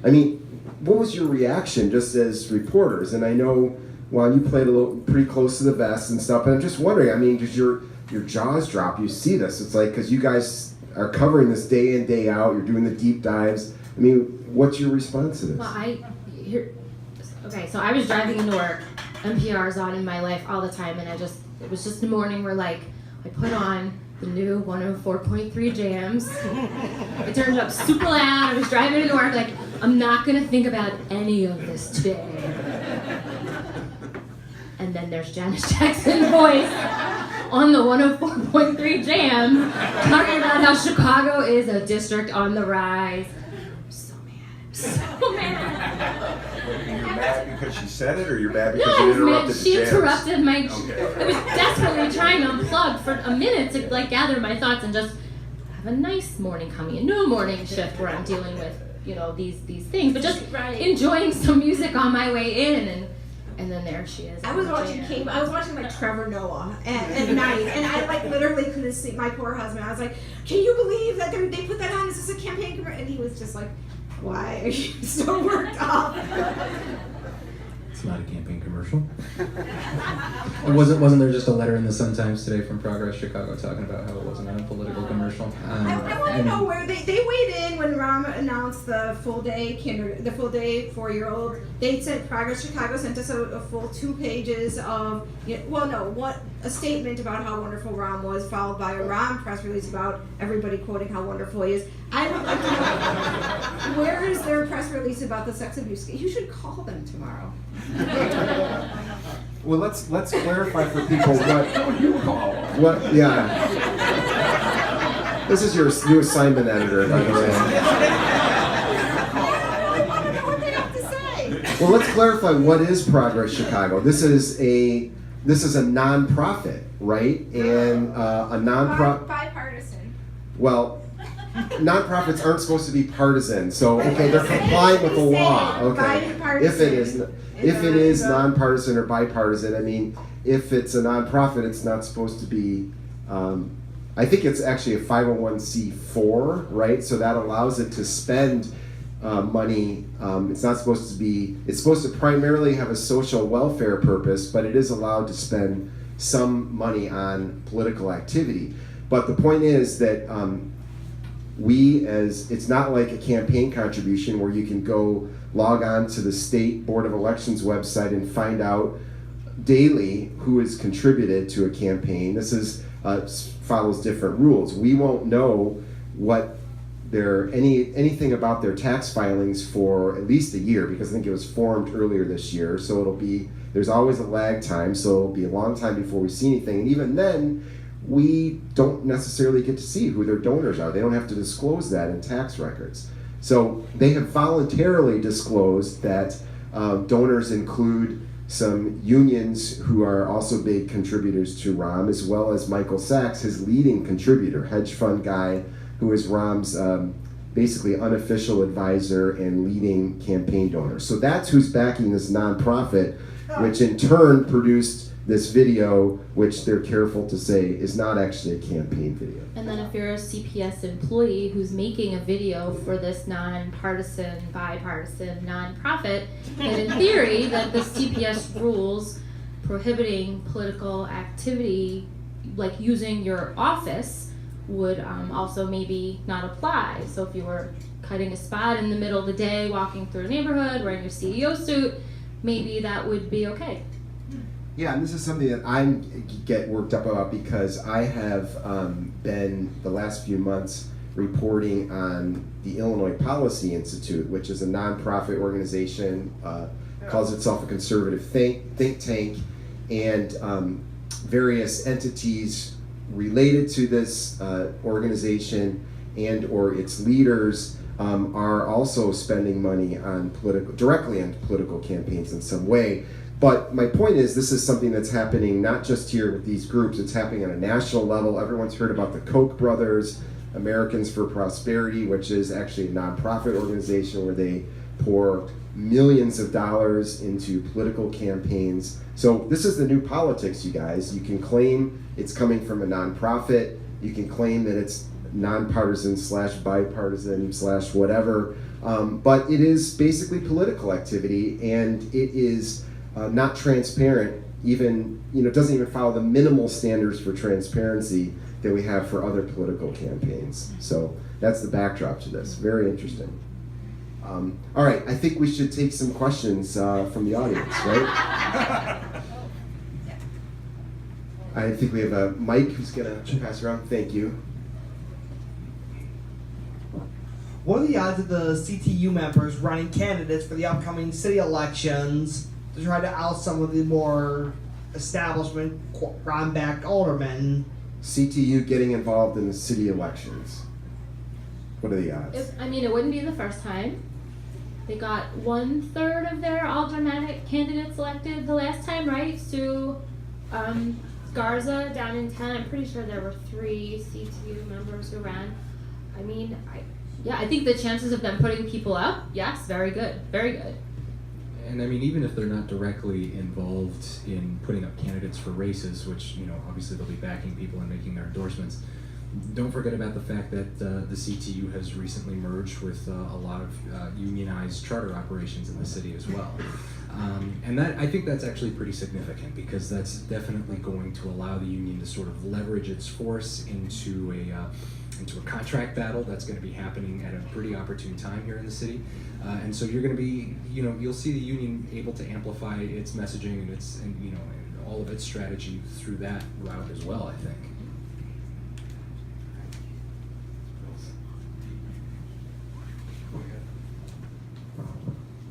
B: I mean, what was your reaction just as reporters? And I know, Juan, you played pretty close to the vest and stuff, but I'm just wondering, I mean, does your jaws drop? You see this. It's like, because you guys are covering this day in, day out, you're doing the deep dives. I mean, what's your response to this?
D: Well, okay, so I was driving into work. NPR's on in my life all the time, and it was just a morning where, like, I put on the new 104.3 jams. I turned it up super loud. I was driving into work, like, I'm not gonna think about any of this today. And then there's Janice Jackson's voice on the 104.3 jam talking about how Chicago is a district on the rise. I'm so mad.
C: You're mad because she said it, or you're mad because
D: No, I
C: you
D: was mad.
C: interrupted
D: She
C: the jams?
D: interrupted my.
C: Okay.
D: I was desperately trying to unplug for a minute to like gather my thoughts and just have a nice morning coming, a new morning shift where I'm dealing with these things, but just enjoying some music on my way in, and then there she is.
A: I was watching like Trevor Noah at night, and I like literally couldn't sleep. My poor husband. I was like, "Can you believe that they put that on? Is this a campaign commercial?" And he was just like, "Why are you so worked up?"
E: It's not a campaign commercial. Wasn't there just a letter in the Sun-Times today from Progress Chicago talking about how it wasn't a political commercial?
A: I want to know where they weighed in when Ram announced the full day 4-year-old. They sent Progress Chicago sent us a full 2 pages of a statement about how wonderful Ram was, followed by a Ram press release about everybody quoting how wonderful he is. I would like to know, where is their press release about the sex abuse? You should call them tomorrow.
B: Well, let's clarify for people what. Yeah. This is your new assignment editor, by the way.
A: What they have to say.
B: Well, let's clarify what is Progress Chicago. This is a nonprofit, right? And a nonprofit.
A: Bipartisan.
B: Well, nonprofits aren't supposed to be partisan, so okay, they're complying with the law. Okay, if it is nonpartisan or bipartisan, I mean, if it's a nonprofit, it's not supposed to be. I think it's actually a 501c4, right? So that allows it to spend money. It's not supposed to be. It's supposed to primarily have a social welfare purpose, but it is allowed to spend some money on political activity. But the point is that. It's not like a campaign contribution where you can go log on to the state board of elections website and find out daily who has contributed to a campaign. This follows different rules. We won't know what anything about their tax filings for at least a year, because I think it was formed earlier this year. So there's always a lag time, so it'll be a long time before we see anything. And even then, we don't necessarily get to see who their donors are. They don't have to disclose that in tax records. So they have voluntarily disclosed that donors include some unions who are also big contributors to Rahm, as well as Michael Sachs, his leading contributor, hedge fund guy, who is Rahm's basically unofficial advisor and leading campaign donor. So that's who's backing this nonprofit, which in turn produced this video, which they're careful to say is not actually a campaign video.
D: And then if you're a CPS employee who's making a video for this nonpartisan, bipartisan nonprofit, then in theory that the CPS rules prohibiting political activity, like using your office, would also maybe not apply. So if you were cutting a spot in the middle of the day, walking through a neighborhood, wearing your CEO suit, maybe that would be okay.
B: Yeah, and this is something that I get worked up about because I have been the last few months reporting on the Illinois Policy Institute, which is a nonprofit organization, calls itself a conservative think tank, and various entities related to this organization and or its leaders are also spending money on directly on political campaigns in some way. But my point is, this is something that's happening not just here with these groups, it's happening on a national level. Everyone's heard about the Koch brothers. Americans for Prosperity, which is actually a nonprofit organization where they pour millions of dollars into political campaigns. So this is the new politics, you guys. You can claim it's coming from a nonprofit. You can claim that it's nonpartisan / bipartisan / whatever. But it is basically political activity, and it is not transparent. Even, it doesn't even follow the minimal standards for transparency that we have for other political campaigns. So that's the backdrop to this. Very interesting. All right, I think we should take some questions from the audience, right? I think we have a Mike who's gonna pass around. Thank you.
F: What are the odds of the CTU members running candidates for the upcoming city elections to try to out some of the more establishment Ron-backed aldermen?
B: CTU getting involved in the city elections. What are the odds?
D: It wouldn't be the first time. They got 1/3 of their aldermanic candidates elected the last time, right? Sue Garza down in 10. I'm pretty sure there were 3 CTU members who ran. I think the chances of them putting people up, yes, very good, very good.
E: And even if they're not directly involved in putting up candidates for races, which, obviously they'll be backing people and making their endorsements, don't forget about the fact that the CTU has recently merged with a lot of unionized charter operations in the city as well. And I think that's actually pretty significant, because that's definitely going to allow the union to sort of leverage its force into a contract battle that's going to be happening at a pretty opportune time here in the city. And so you're going to be, you'll see the union able to amplify its messaging and all of its strategy through that route as well, I think.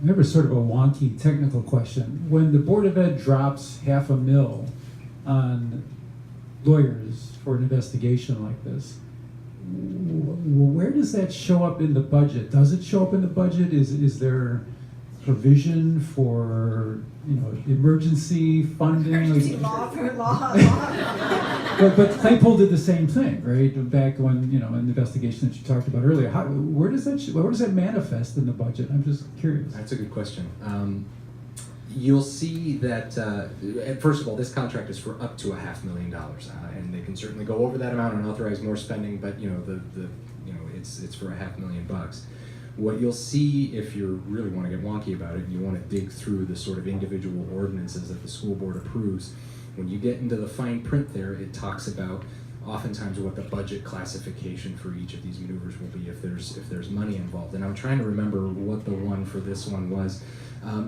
G: I have sort of a wonky technical question. When the Board of Ed drops $500,000 on lawyers for an investigation like this, where does that show up in the budget? Does it show up in the budget? Is there provision for emergency funding?
H: Emergency law.
G: But Claypool did the same thing, right? Back when in the investigation that you talked about earlier. Where does that manifest in the budget? I'm just curious.
E: That's a good question. You'll see that first of all, this contract is for up to $500,000, and they can certainly go over that amount and authorize more spending. But it's for $500,000. What you'll see, if you really want to get wonky about it and you want to dig through the sort of individual ordinances that the school board approves, when you get into the fine print there, it talks about oftentimes what the budget classification for each of these maneuvers will be if there's money involved. And I'm trying to remember what the one for this one was.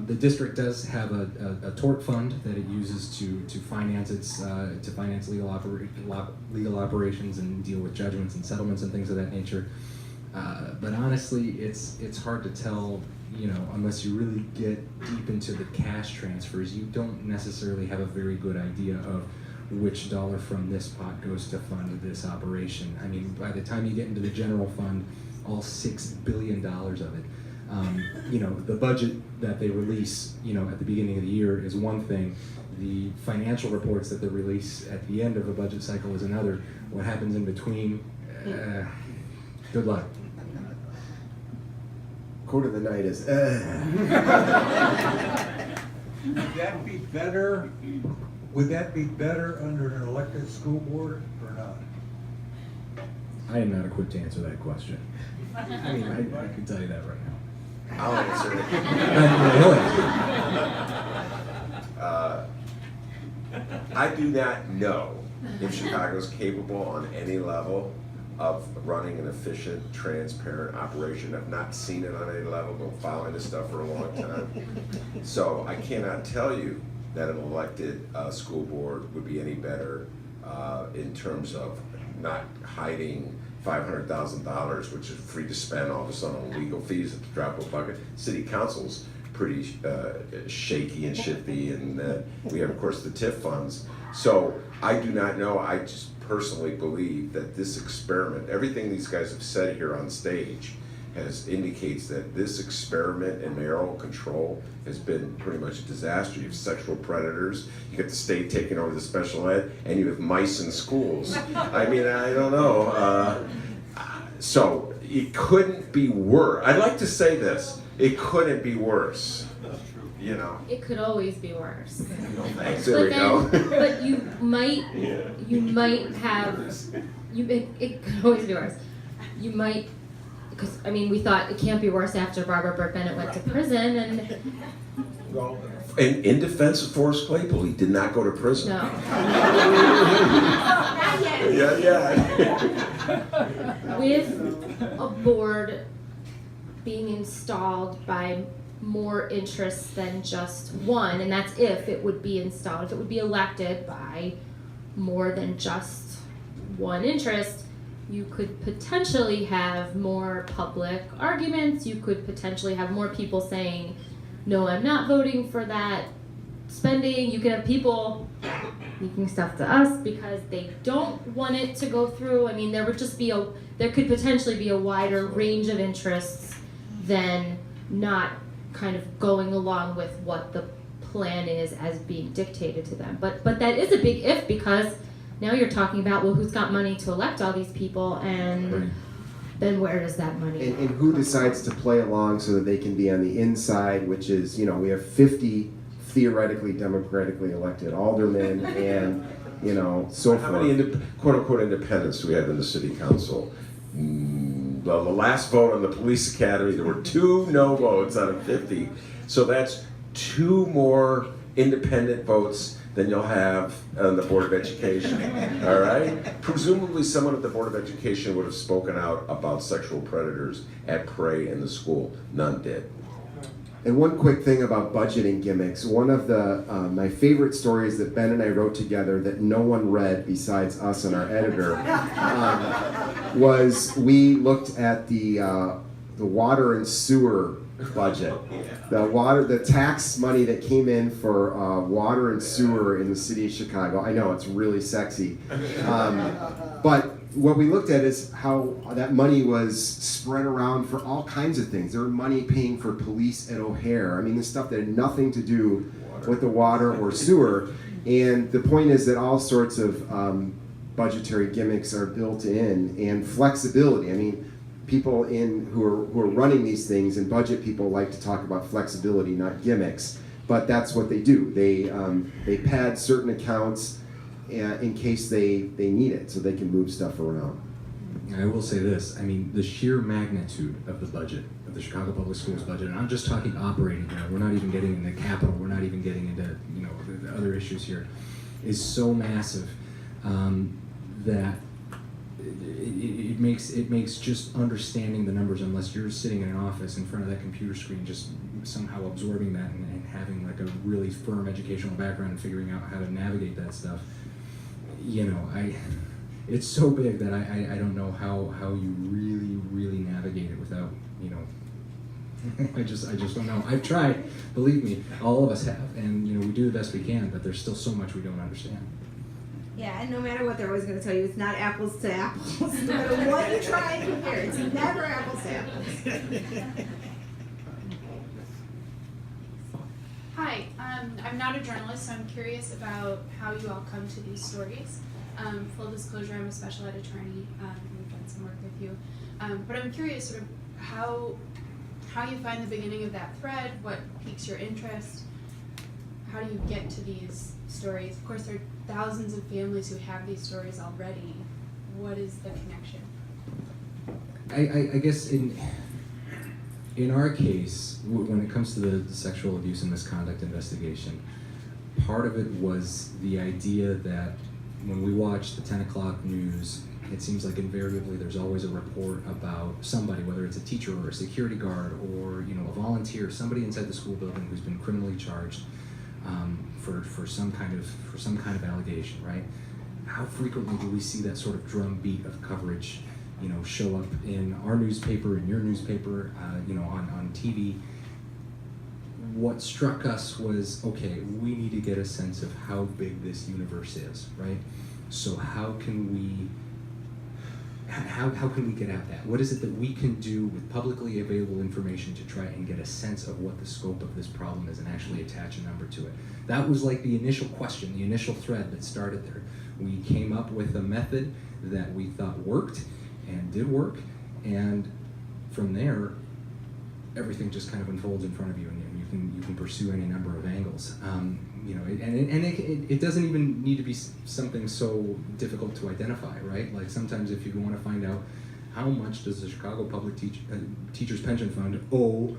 E: The district does have a tort fund that it uses to finance legal operations and deal with judgments and settlements and things of that nature. But honestly, it's hard to tell, unless you really get deep into the cash transfers. You don't necessarily have a very good idea of which dollar from this pot goes to fund this operation. By the time you get into the general fund, all $6 billion of it. The budget that they release, at the beginning of the year is one thing. The financial reports that they release at the end of a budget cycle is another. What happens in between, good luck.
B: Quote of the night is,
I: Would that be better under an elected school board or not?
E: I am not equipped to answer that question. I can tell you that right now.
C: I'll answer it.
E: He'll answer
C: I do not know if Chicago's capable on any level of running an efficient, transparent operation. I've not seen it on any level, been following this stuff for a long time. So I cannot tell you that an elected school board would be any better in terms of not hiding $500,000, which is free to spend all of a sudden on legal fees at the drop of a bucket. City council's pretty shaky and shifty, and we have, of course, the TIF funds. So I do not know. I just personally believe that this experiment, everything these guys have said here on stage, indicates that this experiment in mayoral control has been pretty much a disaster. You have sexual predators, you get the state taking over the special ed, and you have mice in schools. I don't know. So it couldn't be worse. I'd like to say this. It couldn't be worse. You know.
D: It could always be worse.
C: Thanks. There we go.
D: But you might have, it could always be worse. You might, because I mean, we thought it can't be worse after Barbara Burke Bennett went to prison, and
C: In defense of Forrest Claypool, he did not go to prison.
D: no.
A: Not yet.
C: Yeah.
D: With a board being installed by more interests than just one, and that's if it would be installed, if it would be elected by more than just one interest, you could potentially have more public arguments, you could potentially have more people saying, no, I'm not voting for that spending. You could have people leaking stuff to us because they don't want it to go through. I mean, there could potentially be a wider range of interests than not kind of going along with what the plan is as being dictated to them. But that is a big if, because now you're talking about, well, who's got money to elect all these people, and then where does that money go?
B: And who decides to play along so that they can be on the inside, which is, you know, we have 50 theoretically democratically elected aldermen and, you know, so
C: How
B: forth.
C: many quote-unquote independents do we have in the city council? Well, the last vote on the police academy, there were 2 no votes out of 50. So that's 2 more independent votes than you'll have on the Board of Education, all right? Presumably someone at the Board of Education would have spoken out about sexual predators at Prey in the school. None did.
B: And one quick thing about budgeting gimmicks. One of the my favorite stories that Ben and I wrote together that no one read besides us and our editor was we looked at the water and sewer budget. The tax money that came in for water and sewer in the city of Chicago. I know it's really sexy, but what we looked at is how that money was spread around for all kinds of things. There were money paying for police at O'Hare. I mean, this stuff that had nothing to do with the water or sewer. And the point is that all sorts of budgetary gimmicks are built in, and flexibility. I mean, people who are running these things and budget people like to talk about flexibility, not gimmicks. But that's what they do. They pad certain accounts in case they need it, so they can move stuff around.
E: I will say this, I mean, the sheer magnitude of the budget, of the Chicago Public Schools budget, and I'm just talking operating here, we're not even getting into capital, we're not even getting into, you know, the other issues here, is so massive that it makes just understanding the numbers, unless you're sitting in an office in front of that computer screen, just somehow absorbing that and having like a really firm educational background and figuring out how to navigate that stuff. You know, it's so big that I don't know how you really navigate it without, you know, I just don't know. I've tried, believe me, all of us have, and you know, we do the best we can, but there's still so much we don't understand.
A: Yeah, and no matter what they're always going to tell you, it's not apples to apples. No matter what you try and compare, it's never apples to apples.
H: Hi, I'm not a journalist, so I'm curious about how you all come to these stories. Full disclosure, I'm a special ed attorney, and we've done some work with you. But I'm curious sort of how you find the beginning of that thread, what piques your interest, how do you get to these stories? Of course, there are thousands of families who have these stories already. What is the connection?
E: I guess in our case, when it comes to the sexual abuse and misconduct investigation, part of it was the idea that when we watch the 10 o'clock news, it seems like invariably there's always a report about somebody, whether it's a teacher or a security guard or, you know, a volunteer, somebody inside the school building who's been criminally charged for some kind of allegation, right? How frequently do we see that sort of drumbeat of coverage, you know, show up in our newspaper, in your newspaper, you know, on TV? What struck us was, okay, we need to get a sense of how big this universe is, right? So how can we get at that? What is it that we can do with publicly available information to try and get a sense of what the scope of this problem is and actually attach a number to it? That was like the initial question, the initial thread that started there. We came up with a method that we thought worked and did work, And from there, everything just kind of unfolds in front of you, and you can pursue any number of angles. It doesn't even need to be something so difficult to identify, right? Like sometimes if you want to find out how much does the Chicago Public Teachers Pension Fund owe,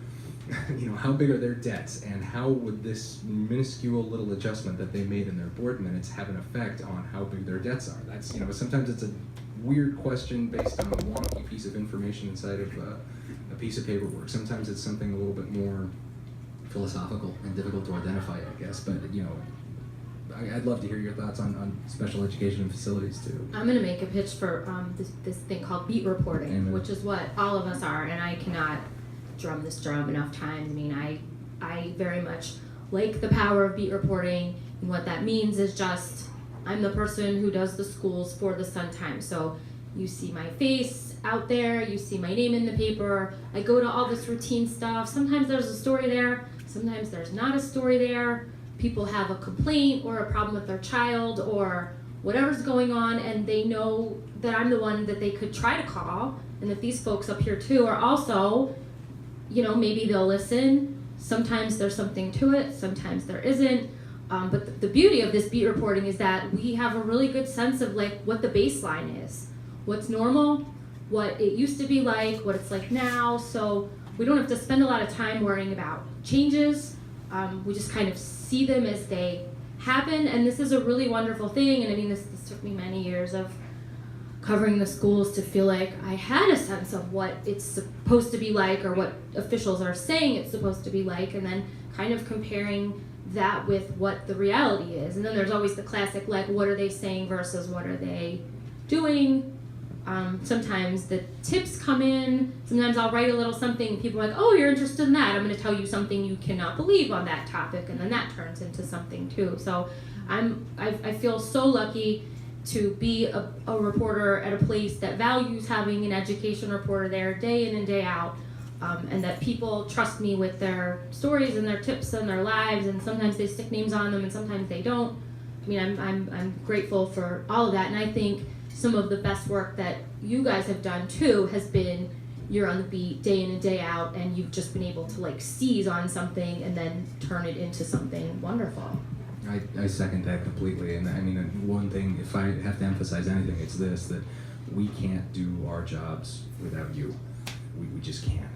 E: how big are their debts, and how would this minuscule little adjustment that they made in their board minutes have an effect on how big their debts are? That's, sometimes it's a weird question based on a wonky piece of information inside of a piece of paperwork. Sometimes it's something a little bit more philosophical and difficult to identify, I guess. But I'd love to hear your thoughts on special education and facilities too.
D: I'm going to make a pitch for this thing called beat reporting,
E: Amen.
D: which is what all of us are, and I cannot drum this drum enough times. I mean, I very much like the power of beat reporting, and what that means is just I'm the person who does the schools for the Sun-Times. So you see my face out there, you see my name in the paper, I go to all this routine stuff. Sometimes there's a story there, sometimes there's not a story there. People have a complaint or a problem with their child or whatever's going on, and they know that I'm the one that they could try to call, and that these folks up here too are also, maybe they'll listen. Sometimes there's something to it, sometimes there isn't. But the beauty of this beat reporting is that we have a really good sense of like what the baseline is, what's normal, what it used to be like, what it's like now. So we don't have to spend a lot of time worrying about changes. We just kind of see them as they happen, and this is a really wonderful thing. And I mean, this took me many years of covering the schools to feel like I had a sense of what it's supposed to be like, or what officials are saying it's supposed to be like, and then kind of comparing that with what the reality is. And then there's always the classic, like, what are they saying versus what are they doing? Sometimes the tips come in. Sometimes I'll write a little something and people are like, oh, you're interested in that. I'm going to tell you something you cannot believe on that topic, and then that turns into something too. So I feel so lucky to be a reporter at a place that values having an education reporter there day in and day out, and that people trust me with their stories and their tips and their lives, and sometimes they stick names on them and sometimes they don't. I mean, I'm grateful for all of that, and I think some of the best work that you guys have done too has been you're on the beat day in and day out, and you've just been able to like seize on something and then turn it into something wonderful.
E: I second that completely, and I mean, one thing, if I have to emphasize anything, it's this, that we can't do our jobs without you. We just can't.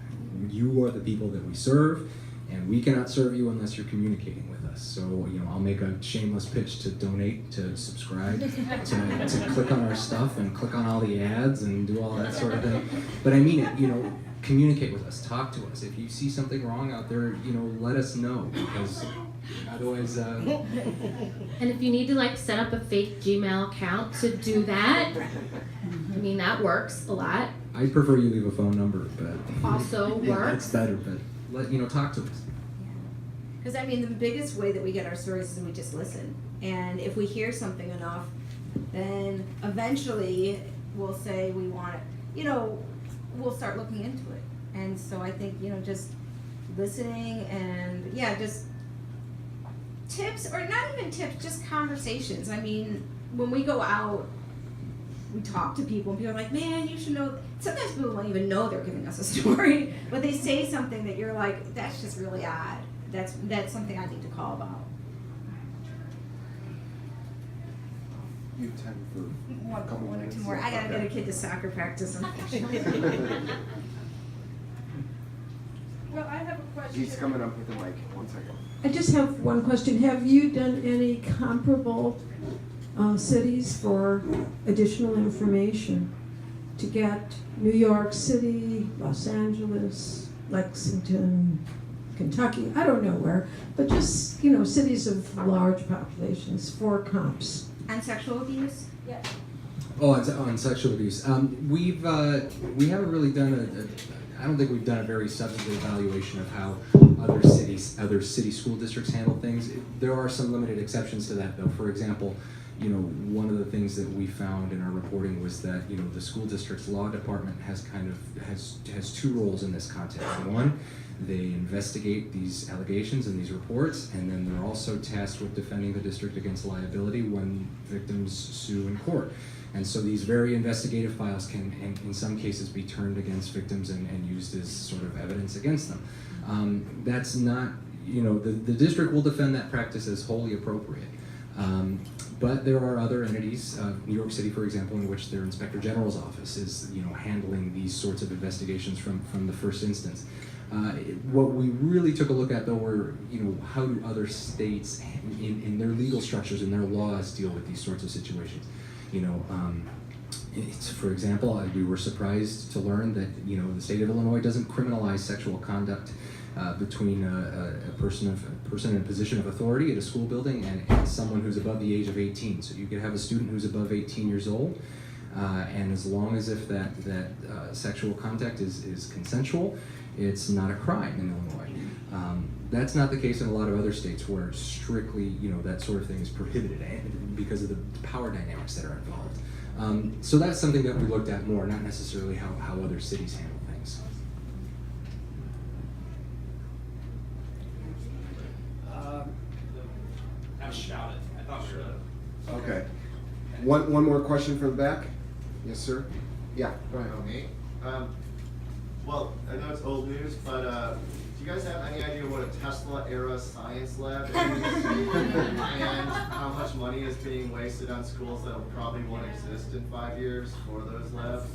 E: You are the people that we serve, and we cannot serve you unless you're communicating with us. So, I'll make a shameless pitch to donate, to subscribe, to click on our stuff and click on all the ads and do all that sort of thing. But I mean it, communicate with us, talk to us. If you see something wrong out there, let us know, because otherwise...
D: And if you need to like set up a fake Gmail account to do that, I mean, that works a lot.
E: I prefer you leave a phone number, but...
D: Also works.
E: That's better, but talk to us.
A: Because I mean, the biggest way that we get our stories is we just listen. And if we hear something enough, then eventually we'll say we want it. We'll start looking into it. And so I think, just listening and, just tips, or not even tips, just conversations. I mean, when we go out, we talk to people, and people are like, man, you should know. Sometimes people don't even know they're giving us a story, but they say something that you're like, that's just really odd. That's something I need to call about.
B: You have time for
A: one or two more. I gotta get a kid to soccer practice.
J: Well, I have a question.
B: He's coming up with the mic. 1 second.
J: I just have one question. Have you done any comparable cities for additional information to get New York City, Los Angeles, Lexington, Kentucky, I don't know where, but just, cities of large populations for comps?
A: On sexual abuse?
J: Yes.
E: Oh, on sexual abuse. We haven't really done I don't think we've done a very substantive evaluation of how other city school districts handle things. There are some limited exceptions to that, though. For example, one of the things that we found in our reporting was that, the school district's law department has has two roles in this context. One, they investigate these allegations and these reports, and then they're also tasked with defending the district against liability when victims sue in court. And so these very investigative files can, in some cases, be turned against victims and used as sort of evidence against them. That's not, the district will defend that practice as wholly appropriate. But there are other entities, New York City, for example, in which their Inspector General's office is, handling these sorts of investigations from the first instance. What we really took a look at, though, were, how do other states, in their legal structures and their laws, deal with these sorts of situations? For example, we were surprised to learn that, the state of Illinois doesn't criminalize sexual conduct between a person in a position of authority at a school building and someone who's above the age of 18. So you could have a student who's above 18 years old, and as long as if that sexual contact is consensual, it's not a crime in Illinois. That's not the case in a lot of other states where strictly, that sort of thing is prohibited because of the power dynamics that are involved. So that's something that we looked at more, not necessarily how other cities handle things.
K: I shouted. I thought we were
B: Okay. One more question from the back? Yes, sir? Yeah, go ahead.
L: Okay. Well, I know it's old news, but do you guys have any idea what a Tesla-era science lab is? And how much money is being wasted on schools that probably won't exist in 5 years for those labs?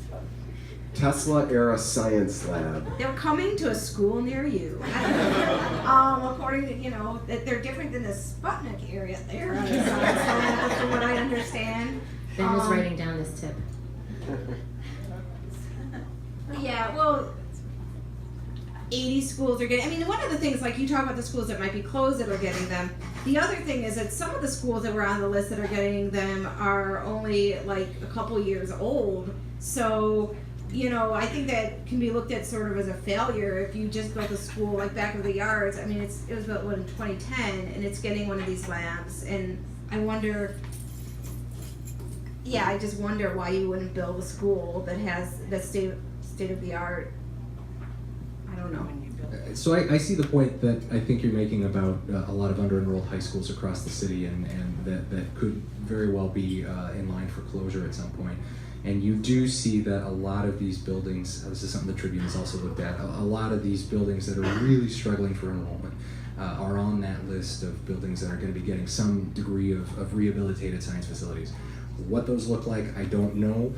B: Tesla-era science lab.
A: They're coming to a school near you. According to, that they're different than the Sputnik area there. From what I understand.
D: Ben was writing down this tip.
A: Yeah, well, 80 schools are getting, one of the things, like you talk about the schools that might be closed that are getting them, the other thing is that some of the schools that were on the list that are getting them are only like a couple years old. So, I think that can be looked at sort of as a failure if you just built a school like Back of the Yards. It was built in 2010 and it's getting one of these labs, and I just wonder why you wouldn't build a school that has the state of the art. I don't know.
E: So I see the point that I think you're making about a lot of under-enrolled high schools across the city, and that could very well be in line for closure at some point. And you do see that a lot of these buildings, this is something the Tribune has also looked at, a lot of these buildings that are really struggling for enrollment are on that list of buildings that are going to be getting some degree of rehabilitated science facilities. What those look like, I don't know.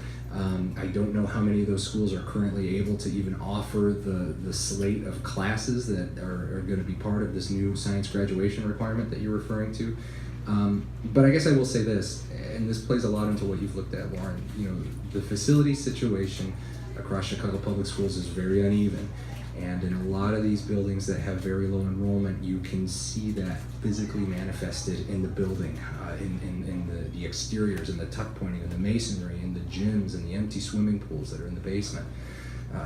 E: I don't know how many of those schools are currently able to even offer the slate of classes that are going to be part of this new science graduation requirement that you're referring to. But I guess I will say this, and this plays a lot into what you've looked at, Lauren. The facility situation across Chicago Public Schools is very uneven. And in a lot of these buildings that have very low enrollment, you can see that physically manifested in the building, in the exteriors, in the tuck pointing, in the masonry, in the gyms, and the empty swimming pools that are in the basement,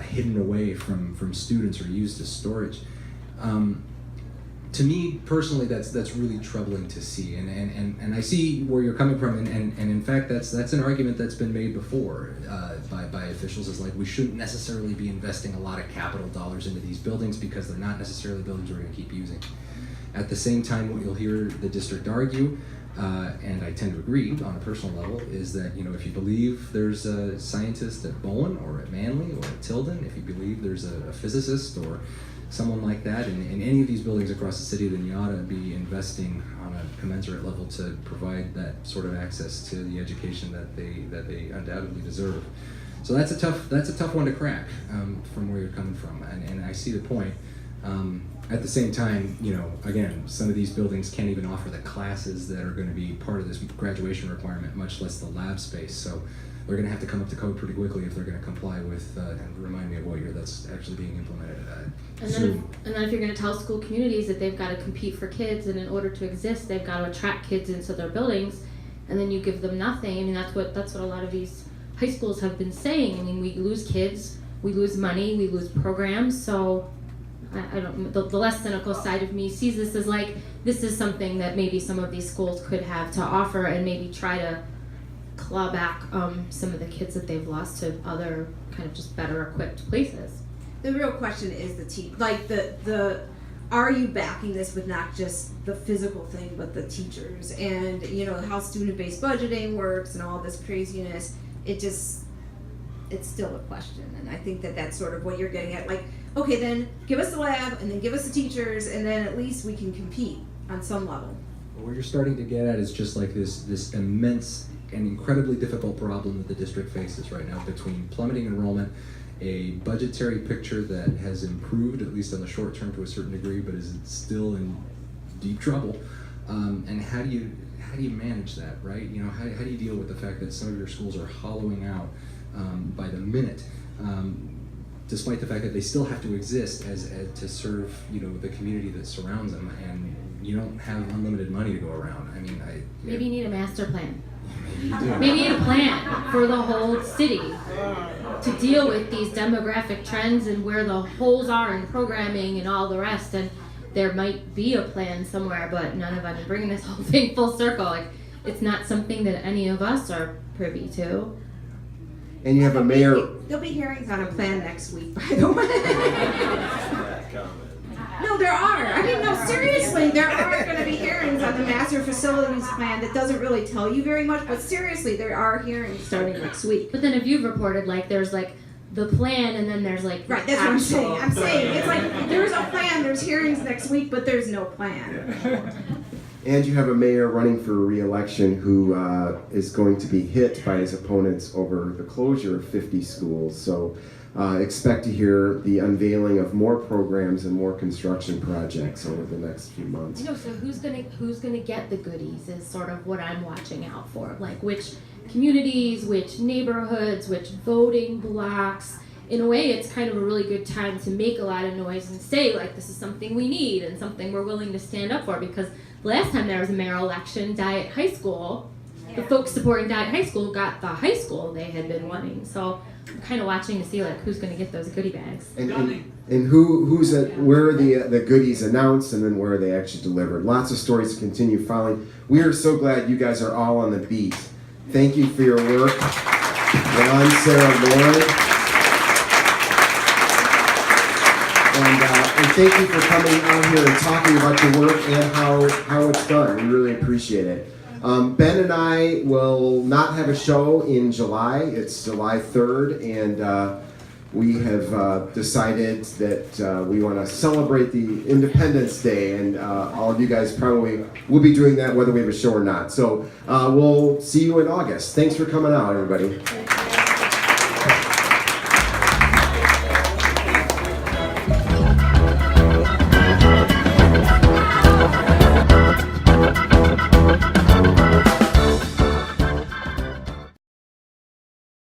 E: hidden away from students or used as storage. To me personally, that's really troubling to see, and I see where you're coming from, and in fact that's an argument that's been made before by officials, is like we shouldn't necessarily be investing a lot of capital dollars into these buildings because they're not necessarily buildings we're going to keep using. At the same time, what you'll hear the district argue, and I tend to agree on a personal level, is that if you believe there's a scientist at Bowen or at Manly or at Tilden, if you believe there's a physicist or someone like that in any of these buildings across the city, then you ought to be investing on a commensurate level to provide that sort of access to the education that they undoubtedly deserve. So that's a tough one to crack from where you're coming from, and I see the point. At the same time, again, some of these buildings can't even offer the classes that are going to be part of this graduation requirement, much less the lab space. So they're going to have to come up to code pretty quickly if they're going to comply with, and remind me of what year that's actually being implemented at.
D: And then if you're going to tell school communities that they've got to compete for kids, and in order to exist, they've got to attract kids into their buildings, and then you give them nothing. That's what a lot of these high schools have been saying. We lose kids, we lose money, we lose programs. So I don't. The less cynical side of me sees this as like this is something that maybe some of these schools could have to offer, and maybe try to claw back some of the kids that they've lost to other kind of just better equipped places.
A: The real question is the team, like the are you backing this with not just the physical thing, but the teachers and, you know, how student-based budgeting works and all this craziness? It's still a question. And I think that that's sort of what you're getting at. Like, okay, then give us the lab and then give us the teachers and then at least we can compete on some level.
E: What you're starting to get at is just like this immense and incredibly difficult problem that the district faces right now between plummeting enrollment, a budgetary picture that has improved, at least in the short term to a certain degree, but is still in deep trouble. And how do you manage that, right? You know, how do you deal with the fact that some of your schools are hollowing out by the minute, despite the fact that they still have to exist as to serve, you know, the community that surrounds them, and you don't have unlimited money to go around. I mean,
D: Maybe you need a master plan.
E: Maybe
D: you need a plan for the whole city to deal with these demographic trends and where the holes are in programming and all the rest. And there might be a plan somewhere, but none of us are bringing this whole thing full circle. Like, it's not something that any of us are privy to.
B: And you have a mayor.
A: There'll be hearings on a plan next week, by the way. No, there are. I mean, no, seriously, there are going to be hearings on the master facilities plan that doesn't really tell you very much, but seriously, there are hearings starting next week.
D: But then if you've reported, like, there's like the plan and then there's like
A: Right, that's what I'm saying. I'm saying it's like there's a plan, there's hearings next week, but there's no plan.
B: And you have a mayor running for re-election who is going to be hit by his opponents over the closure of 50 schools. So expect to hear the unveiling of more programs and more construction projects over the next few months.
D: You know, so who's gonna get the goodies is sort of what I'm watching out for. Like which communities, which neighborhoods, which voting blocks. In a way, it's kind of a really good time to make a lot of noise and say, like, this is something we need and something we're willing to stand up for. Because last time there was a mayoral election, Diet High School, the folks supporting Diet High School got the high school they had been wanting. So I'm kind of watching to see, like, who's going to get those goodie bags.
B: And who's at, where are the goodies announced and then where are they actually delivered? Lots of stories to continue following. We are so glad you guys are all on the beat. Thank you for your work. Juan, Sarah, Lauren. And thank you for coming out here and talking about your work and how it's done. We really appreciate it. Ben and I will not have a show in July. It's July 3rd, and we have decided that we want to celebrate the Independence Day, and all of you guys probably will be doing that whether we have a show or not. So we'll see you in August. Thanks for coming out, everybody.